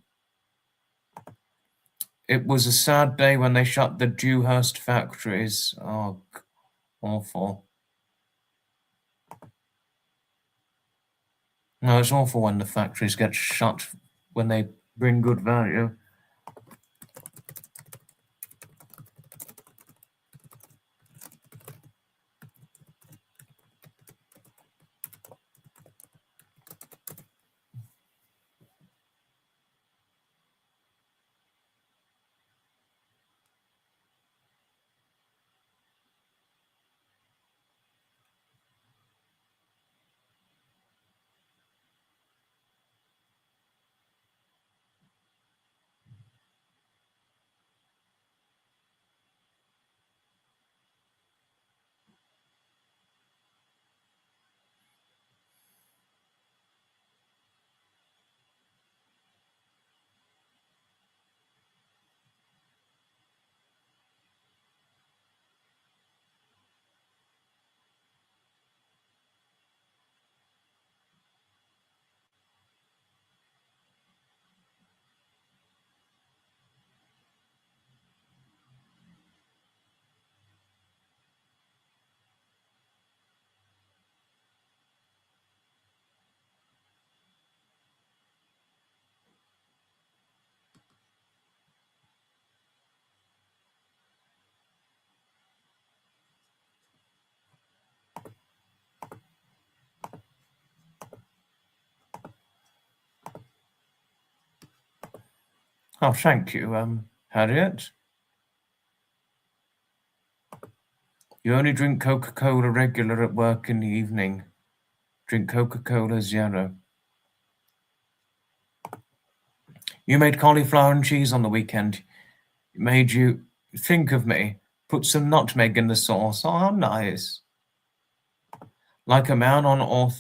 It was a sad day when they shut the Dewhurst factories. Oh, awful. No, it's awful when the factories get shut when they bring good value. Oh, thank you, Harriet. You only drink Coca-Cola regular at work in the evening. Drink Coca-Cola Zero. You made cauliflower and cheese on the weekend. It made you think of me. Put some nutmeg in the sauce. Oh, how nice. Like a man on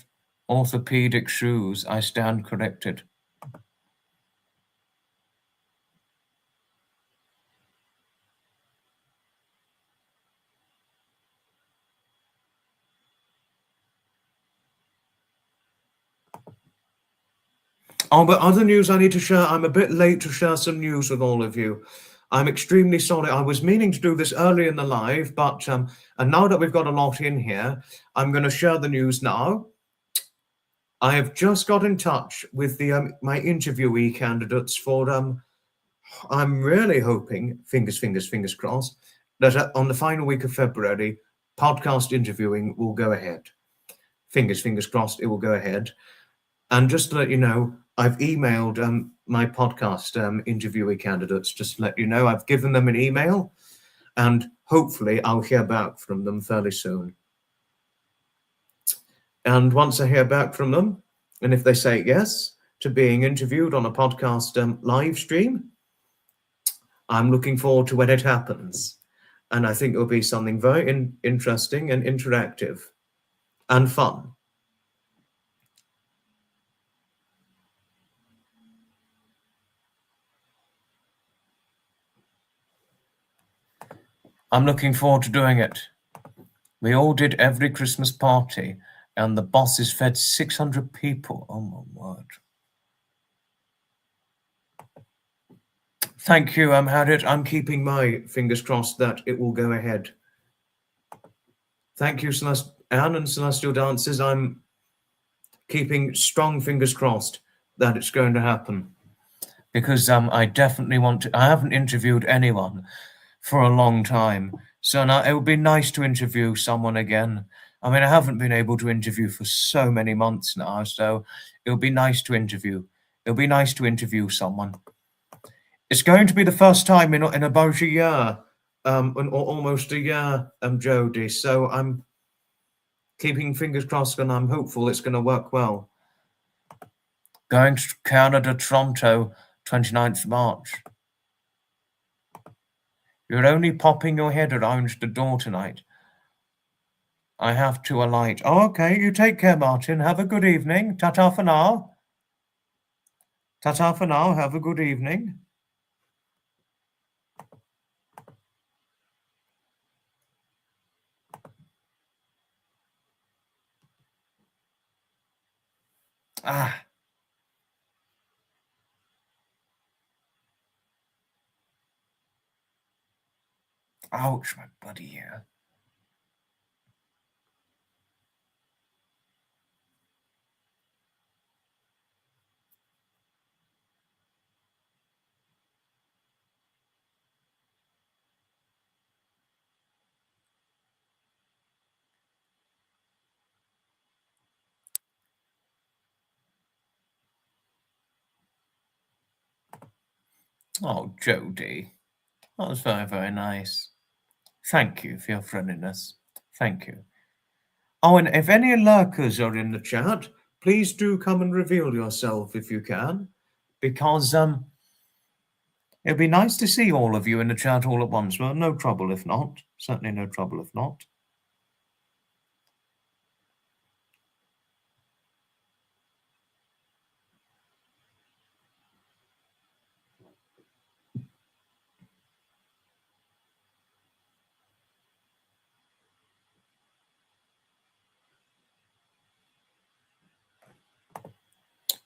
orthopedic shoes, I stand corrected. Oh, but other news I need to share. I'm a bit late to share some news with all of you. I'm extremely sorry. I was meaning to do this early in the live, but and now that we've got a lot in here, I'm going to share the news now. I have just got in touch with the my interviewee candidates for I'm really hoping, fingers crossed, that on the final week of February, podcast interviewing will go ahead. Fingers crossed, it will go ahead. And just to let you know, I've emailed my podcast interviewee candidates, just to let you know, I've given them an email, and hopefully I'll hear back from them fairly soon. And once I hear back from them, and if they say yes to being interviewed on a podcast live stream, I'm looking forward to when it happens. And I think it'll be something very interesting and interactive and fun. I'm looking forward to doing it. We all did every Christmas party, and the bosses fed 600 people. Oh, my word. Thank you, Harriet. I'm keeping my fingers crossed that it will go ahead. Thank you, Anne and Celestial Dancers. I'm keeping strong fingers crossed that it's going to happen. Because I definitely want to. I haven't interviewed anyone for a long time. So now it would be nice to interview someone again. I mean, I haven't been able to interview for so many months now, so it'll be nice to interview. It'll be nice to interview someone. It's going to be the first time in about a year, or almost a year, Jodie. So I'm keeping fingers crossed, and I'm hopeful it's going to work well. Going to Canada, Toronto, 29th March. You're only popping your head around the door tonight. I have to alight. Oh, okay. You take care, Martin. Have a good evening. Ta-ta for now. Ta-ta for now. Have a good evening. Ah. Ouch, my bloody ear. Oh, Jodie. That was very, very nice. Thank you for your friendliness. Thank you. Oh, and if any lurkers are in the chat, please do come and reveal yourself if you can, because it'd be nice to see all of you in the chat all at once. Well, no trouble if not. Certainly no trouble if not.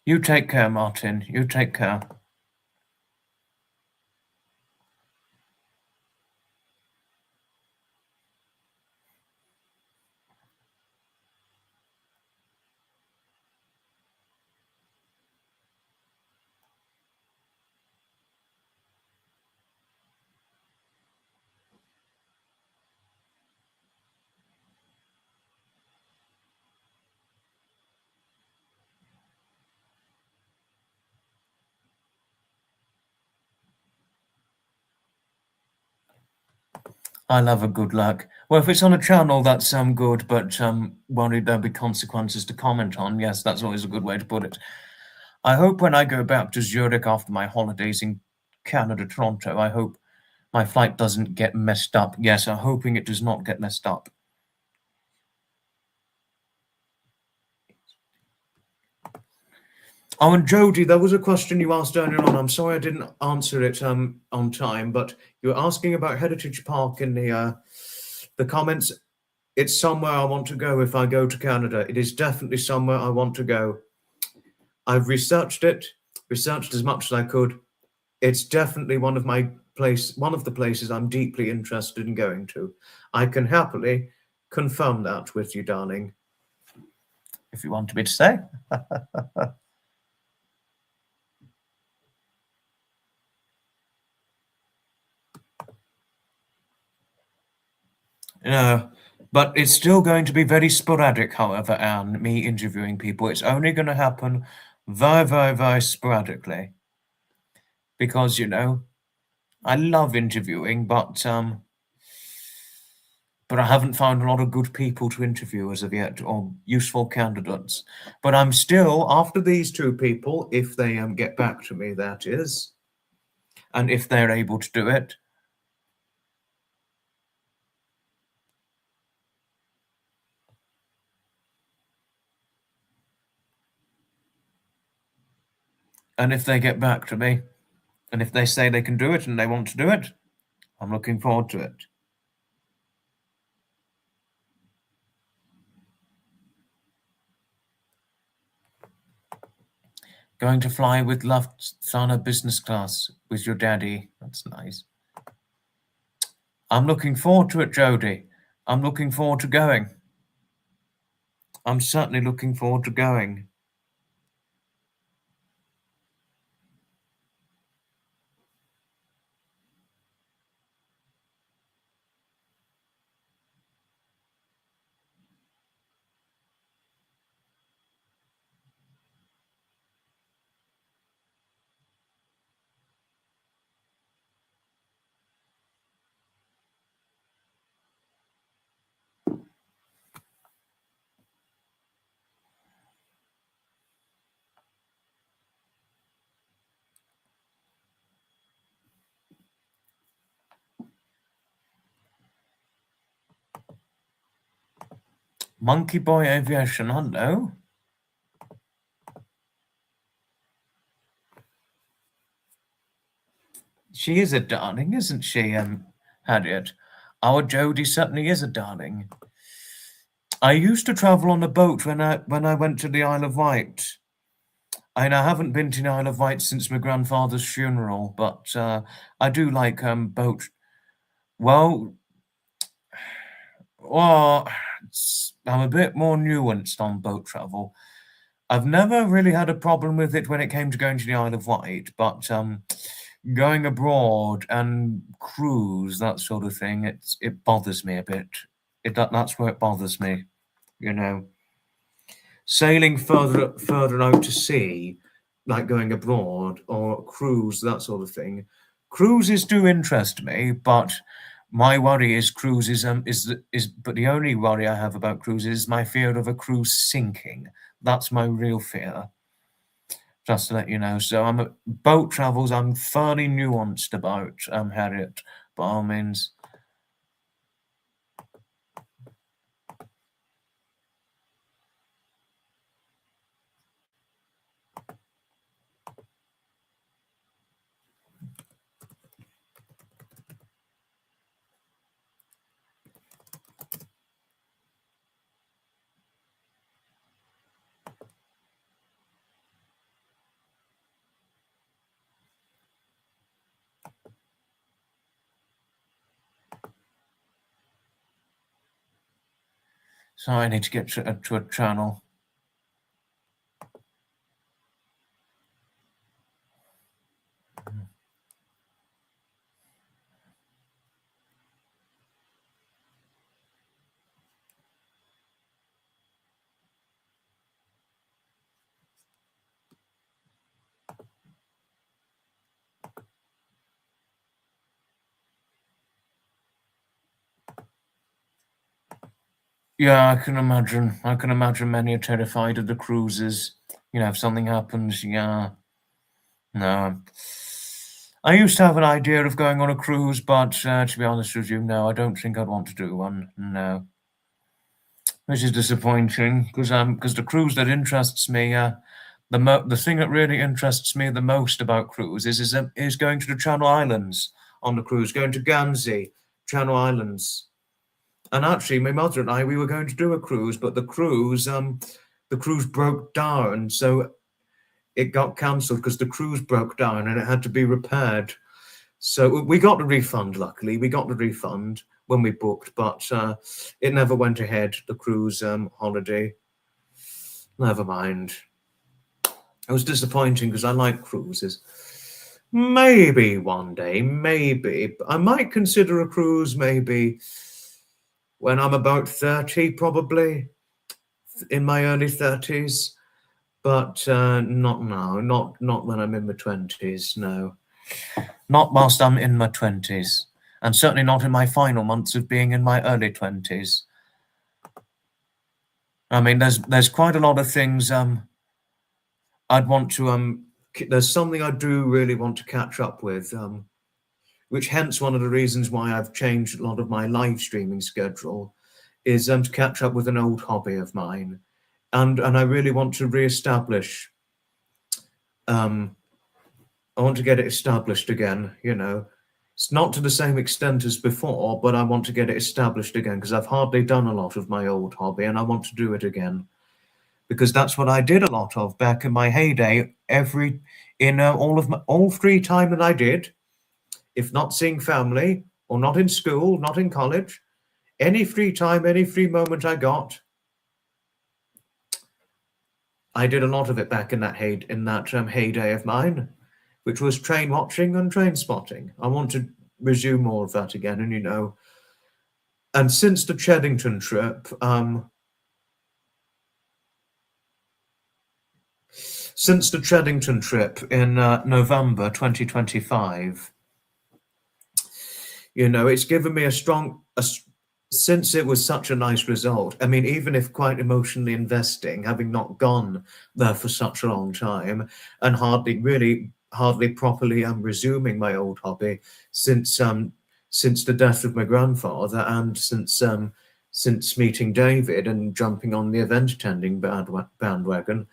You take care, Martin. You take care. I love a good luck. Well, if it's on a channel, that's good, but worried there'll be consequences to comment on. Yes, that's always a good way to put it. I hope when I go back to Zurich after my holidays in Canada, Toronto, I hope my flight doesn't get messed up. Yes, I'm hoping it does not get messed up. Oh, and Jodie, there was a question you asked earlier on. I'm sorry I didn't answer it on time, but you were asking about Heritage Park in the comments. It's somewhere I want to go if I go to Canada. It is definitely somewhere I want to go. I've researched it, researched as much as I could. It's definitely one of the places I'm deeply interested in going to. I can happily confirm that with you, darling, if you want me to say. But it's still going to be very sporadic, however, Anne, me interviewing people. It's only going to happen very, very, very sporadically. Because, I love interviewing, but I haven't found a lot of good people to interview as of yet, or useful candidates. But I'm still, after these two people, if they get back to me, that is, and if they're able to do it, and if they get back to me, and if they say they can do it and they want to do it, I'm looking forward to it. Going to fly with Lufthansa business class with your daddy. That's nice. I'm looking forward to it, Jodie. I'm looking forward to going. I'm certainly looking forward to going. Monkey Boy Aviation, hello. She is a darling, isn't she, Harriet? Our Jodie certainly is a darling. I used to travel on a boat when I went to the Isle of Wight. I haven't been to the Isle of Wight since my grandfather's funeral, but I do like boat. Well, I'm a bit more nuanced on boat travel. I've never really had a problem with it when it came to going to the Isle of Wight, but going abroad and cruise, that sort of thing, it bothers me a bit. That's where it bothers me, Sailing further out to sea, like going abroad or cruise, that sort of thing. Cruises do interest me, but my worry is cruises but the only worry I have about cruises is my fear of a cruise sinking. That's my real fear. Just to let you know. So boat travels I'm fairly nuanced about, Harriet, by all means. So I need to get to a channel. Yeah, I can imagine. I can imagine many are terrified of the cruises. You know, if something happens, yeah. No. I used to have an idea of going on a cruise, but to be honest with you, no, I don't think I'd want to do one. No. Which is disappointing because the cruise that interests me, the thing that really interests me the most about cruises is going to the Channel Islands on the cruise, going to Guernsey, Channel Islands. And actually, my mother and I, we were going to do a cruise, but the cruise broke down, so it got cancelled because the cruise broke down and it had to be repaired. So we got the refund. Luckily, we got the refund when we booked, but it never went ahead. The cruise holiday. Never mind. It was disappointing because I like cruises. Maybe one day, maybe. I might consider a cruise maybe when I'm about 30, probably, in my early 30s. But not now, not when I'm in my 20s, no. Not whilst I'm in my 20s. And certainly not in my final months of being in my early 20s. I mean, there's quite a lot of things I'd want to there's something I do really want to catch up with, which hence one of the reasons why I've changed a lot of my live streaming schedule, is to catch up with an old hobby of mine, and I really want to reestablish. I want to get it established again. You know, it's not to the same extent as before, but I want to get it established again because I've hardly done a lot of my old hobby, and I want to do it again. Because that's what I did a lot of back in my heyday. All free time that I did, if not seeing family or not in school, not in college, any free time, any free moment I got, I did a lot of it back in that heyday of mine, which was train watching and train spotting. I want to resume more of that again, and and since the Cheddington trip, in November 2025, it's given me since it was such a nice result. I mean, even if quite emotionally investing, having not gone there for such a long time and hardly properly resuming my old hobby since the death of my grandfather and since meeting David and jumping on the event attending bandwagon.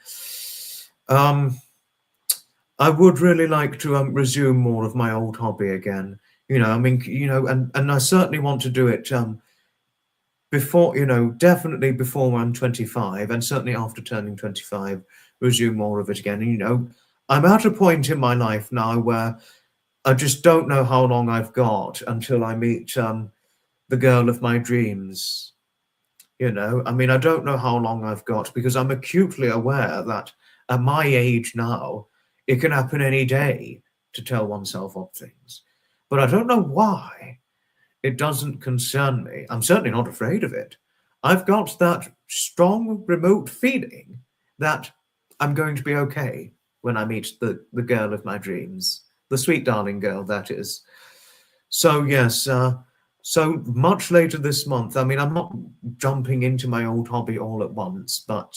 I would really like to resume more of my old hobby again. I mean, and I certainly want to do it before, definitely before I'm 25, and certainly after turning 25, resume more of it again. And, I'm at a point in my life now where I just don't know how long I've got until I meet the girl of my dreams. I mean, I don't know how long I've got because I'm acutely aware that at my age now, it can happen any day to tell oneself of things. But I don't know why it doesn't concern me. I'm certainly not afraid of it. I've got that strong, remote feeling that I'm going to be okay when I meet the girl of my dreams, the sweet darling girl, that is. So, yes, so much later this month. I mean, I'm not jumping into my old hobby all at once, but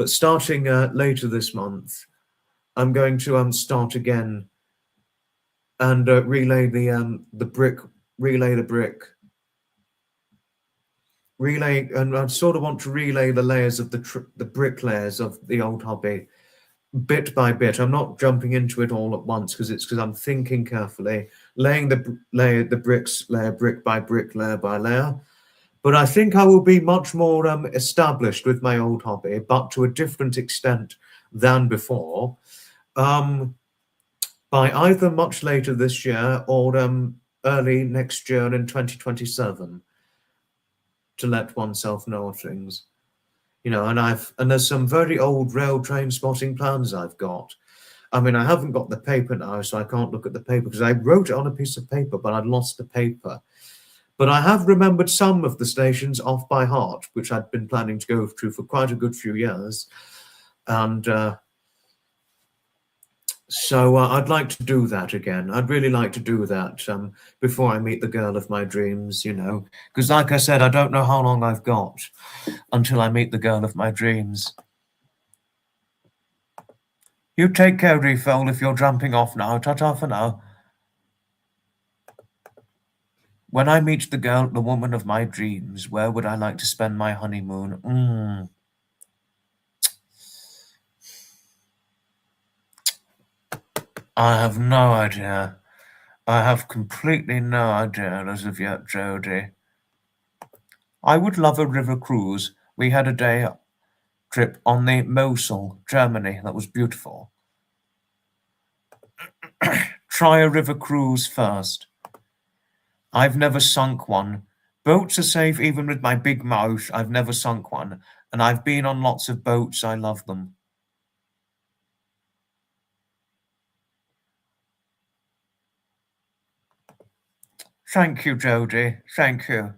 starting later this month, I'm going to start again and relay the brick, and I sort of want to relay the layers of the brick layers of the old hobby, bit by bit. I'm not jumping into it all at once because I'm thinking carefully, laying the bricks layer brick by brick, layer by layer. But I think I will be much more established with my old hobby, but to a different extent than before, by either much later this year or early next year in 2027, to let oneself know of things. And there's some very old rail train spotting plans I've got. I mean, I haven't got the paper now, so I can't look at the paper because I wrote it on a piece of paper, but I'd lost the paper. But I have remembered some of the stations off by heart, which I'd been planning to go through for quite a good few years. And So I'd like to do that again. I'd really like to do that before I meet the girl of my dreams, you know. Because like I said, I don't know how long I've got until I meet the girl of my dreams. You take care, Refold, if you're jumping off now. Ta-ta for now. When I meet the girl, the woman of my dreams, where would I like to spend my honeymoon? I have no idea. I have completely no idea as of yet, Jodie. I would love a river cruise. We had a day trip on the Mosel, Germany. That was beautiful. Try a river cruise first. I've never sunk one. Boats are safe even with my big mouth. I've never sunk one. And I've been on lots of boats. I love them. Thank you, Jodie. Thank you.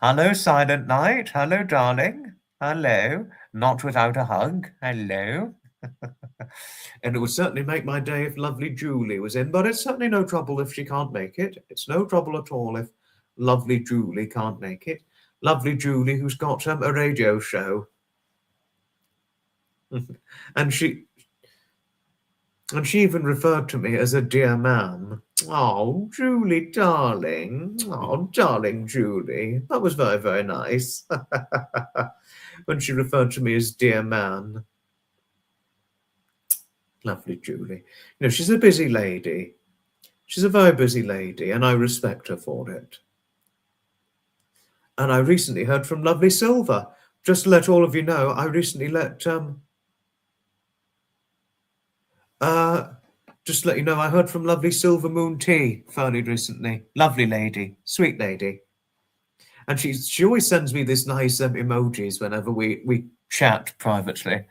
Hello, Silent Night. Hello, darling. Hello. Not without a hug. Hello. And it would certainly make my day if lovely Julie was in, but it's certainly no trouble if she can't make it. It's no trouble at all if lovely Julie can't make it. Lovely Julie, who's got a radio show. and she even referred to me as a dear man. Oh, Julie, darling. Oh, darling Julie. That was very, very nice. When she referred to me as dear man. Lovely Julie. You know, she's a busy lady. She's a very busy lady, and I respect her for it. And I recently heard from lovely Silver. Just to let all of you know, I recently let just to let you know, I heard from lovely Silver Moon Tea fairly recently. Lovely lady, sweet lady. And she always sends me this nice emojis whenever we chat privately.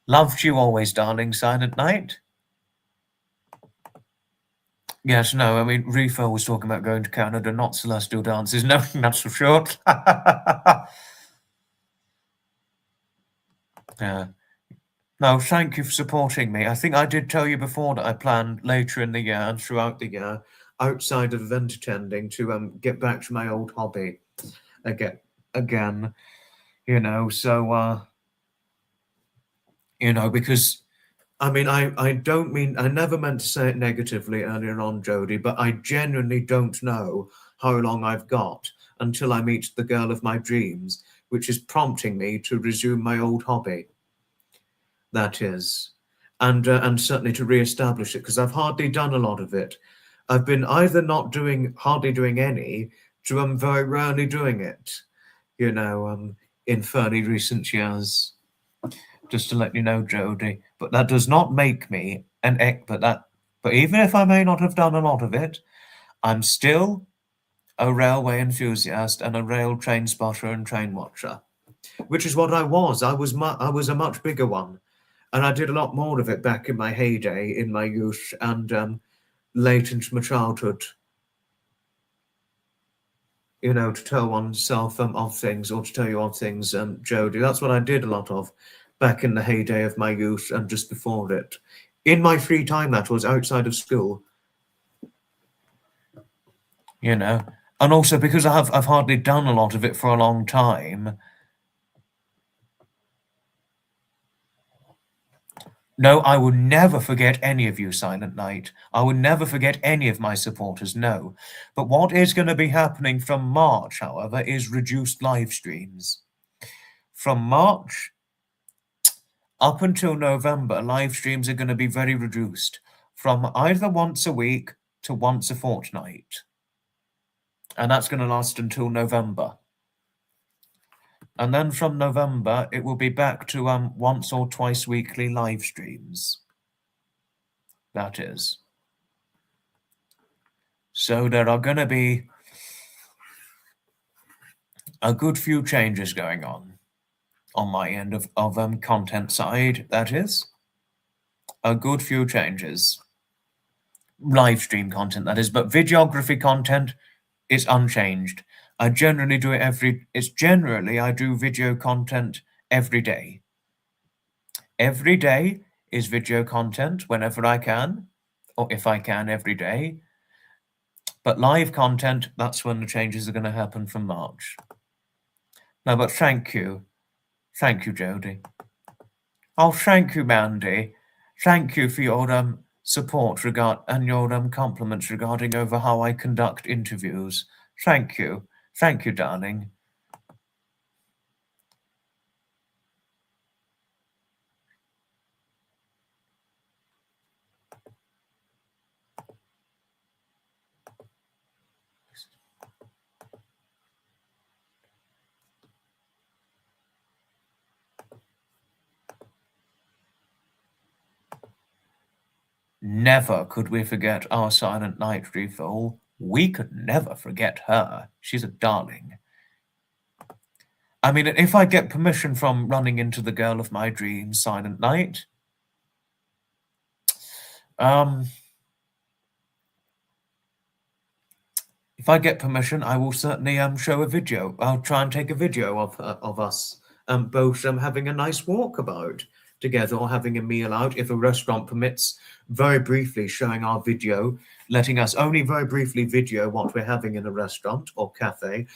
Loved you always, darling, Silent Night. Yes, no, I mean, Refo was talking about going to Canada, not celestial dances. No, that's for sure. Yeah. No, thank you for supporting me. I think I did tell you before that I planned later in the year and throughout the year, outside of event attending, to get back to my old hobby again, you know. So, you know, because I mean, I don't mean, I never meant to say it negatively earlier on, Jodie, but I genuinely don't know how long I've got until I meet the girl of my dreams, which is prompting me to resume my old hobby. That is, and certainly to re-establish it, because I've hardly done a lot of it. I've been either hardly doing any, to very rarely doing it, you know, in fairly recent years. Just to let you know, Jodie, but that does not make me but even if I may not have done a lot of it, I'm still a railway enthusiast and a rail train spotter and train watcher, which is what I was. I was a much bigger one, and I did a lot more of it back in my heyday, in my youth, and late into my childhood. You know, to tell oneself of things, or to tell you of things, Jodie. That's what I did a lot of back in the heyday of my youth and just before it. In my free time, that was outside of school. You know, and also because I've hardly done a lot of it for a long time. No, I will never forget any of you, Silent Night. I will never forget any of my supporters, no. But what is going to be happening from March, however, is reduced live streams. From March up until November, live streams are going to be very reduced, from either once a week to once a fortnight. And that's going to last until November. And then from November, it will be back to once or twice weekly live streams. That is. So there are going to be a good few changes going on my end of content side, that is. A good few changes. Live stream content, that is, but videography content is unchanged. I generally do it I do video content every day. Every day is video content whenever I can, or if I can every day. But live content, that's when the changes are going to happen from March. No, but thank you. Thank you, Jodie. Oh, thank you, Mandy. Thank you for your support and your compliments regarding over how I conduct interviews. Thank you. Thank you, darling. Never could we forget our Silent Night refill. We could never forget her. She's a darling. I mean, if I get permission from running into the girl of my dreams, Silent Night, if I get permission, I will certainly show a video. I'll try and take a video of us both having a nice walkabout together or having a meal out, if a restaurant permits, very briefly showing our video, letting us only very briefly video what we're having in a restaurant or cafe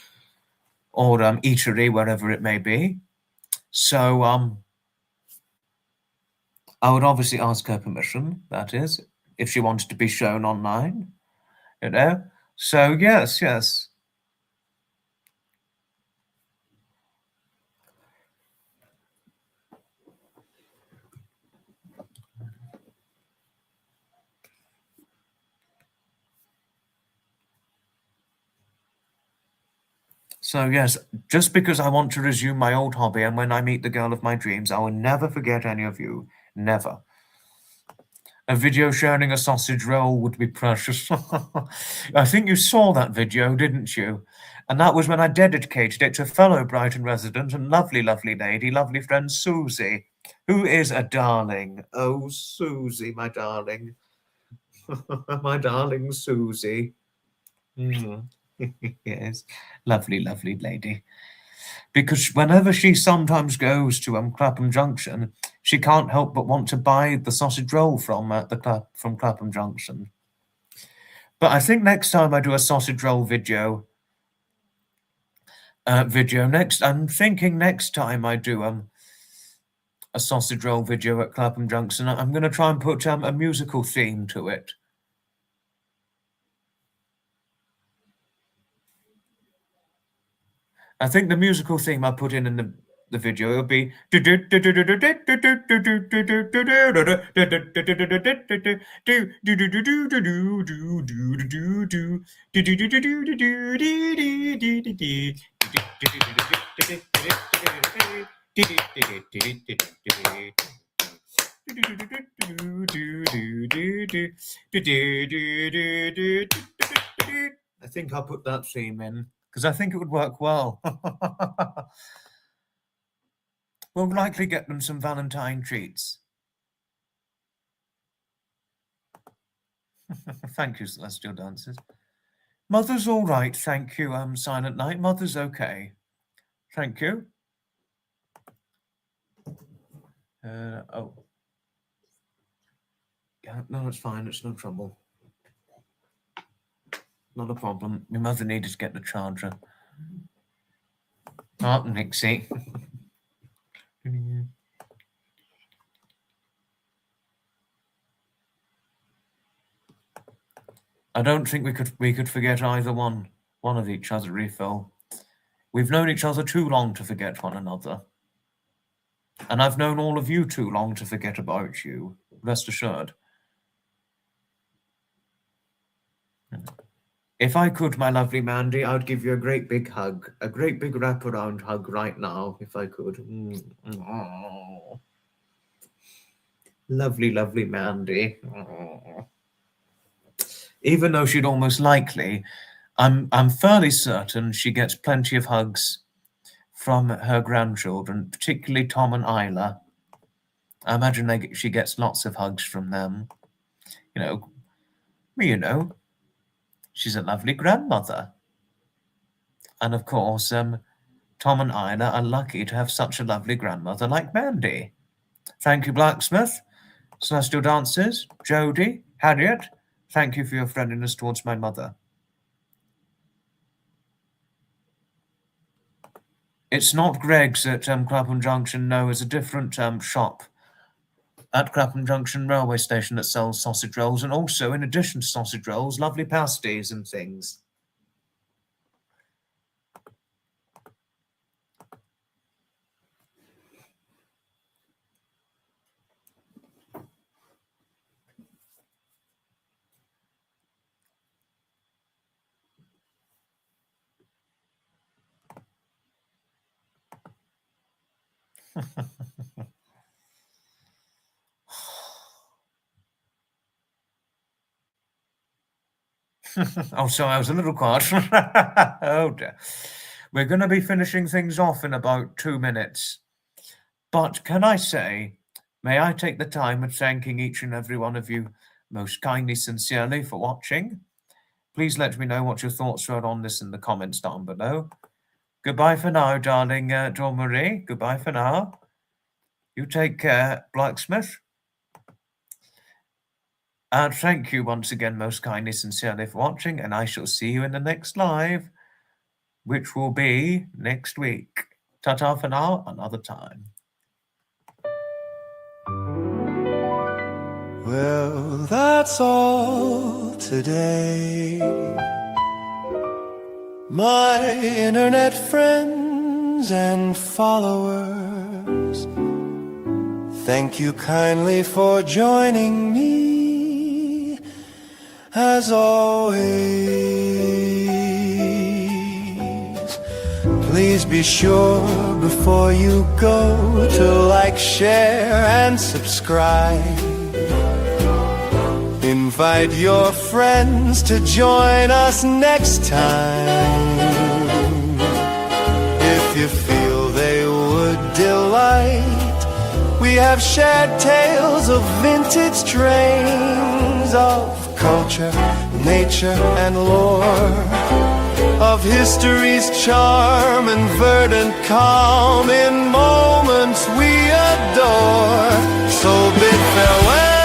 or eatery, wherever it may be. So I would obviously ask her permission, that is, if she wanted to be shown online, you know. So yes. So yes, just because I want to resume my old hobby, and when I meet the girl of my dreams, I will never forget any of you. Never. A video sharing a sausage roll would be precious. I think you saw that video, didn't you? And that was when I dedicated it to fellow Brighton resident and lovely, lovely lady, lovely friend Susie, who is a darling. Oh, Susie, my darling. My darling Susie. Yes, lovely, lovely lady. Because whenever she sometimes goes to Clapham Junction, she can't help but want to buy the sausage roll from Clapham Junction. But I think next time I do a sausage roll video, I'm thinking next time I do a sausage roll video at Clapham Junction, I'm going to try and put a musical theme to it. I think the musical theme I put in the video will be I think I'll put that theme in because I think it would work well. We'll likely get them some Valentine treats. Thank you, Celestial Dancers. Mother's all right, thank you, Silent Night. Mother's okay. Thank you. Oh. Yeah, no, it's fine. It's no trouble. Not a problem. My mother needed to get the charger. Oh, Nixie. I don't think we could forget either one of each other, refill. We've known each other too long to forget one another. And I've known all of you too long to forget about you. Rest assured. If I could, my lovely Mandy, I would give you a great big hug. A great big wraparound hug right now, if I could. Oh. Lovely, lovely Mandy. Oh. Even though she'd almost likely, I'm fairly certain she gets plenty of hugs from her grandchildren, particularly Tom and Isla. I imagine she gets lots of hugs from them. You know, she's a lovely grandmother. And of course, Tom and Ina are lucky to have such a lovely grandmother like Mandy. Thank you, Blacksmith, Celestial Dancers, Jody, Harriet. Thank you for your friendliness towards my mother. It's not Greg's at Clapham Junction, no, it's a different shop at Clapham Junction railway station that sells sausage rolls, and also, in addition to sausage rolls, lovely pasties and things. Oh, sorry, I was a little quiet. Oh, dear. We're going to be finishing things off in about 2 minutes. But can I say, may I take the time of thanking each and every one of you most kindly, sincerely for watching. Please let me know what your thoughts are on this in the comments down below. Goodbye for now, darling Dawn Marie. Goodbye for now. You take care, Blacksmith. And thank you once again most kindly, sincerely for watching, and I shall see you in the next live, which will be next week. Ta-ta for now, another time. Well, that's all today. My internet friends and followers, thank you kindly for joining me. As always, please be sure before you go to like, share, and subscribe. Invite your friends to join us next time. If you feel they would delight, we have shared tales of vintage trains, of culture, nature, and lore, of history's charm and verdant calm in moments we adore. So bid farewell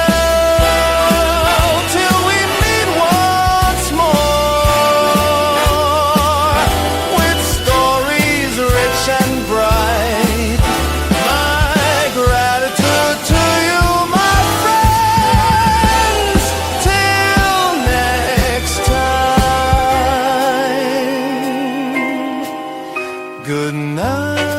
till we meet once more, with stories rich and bright. My gratitude to you, my friends, till next time. Good night.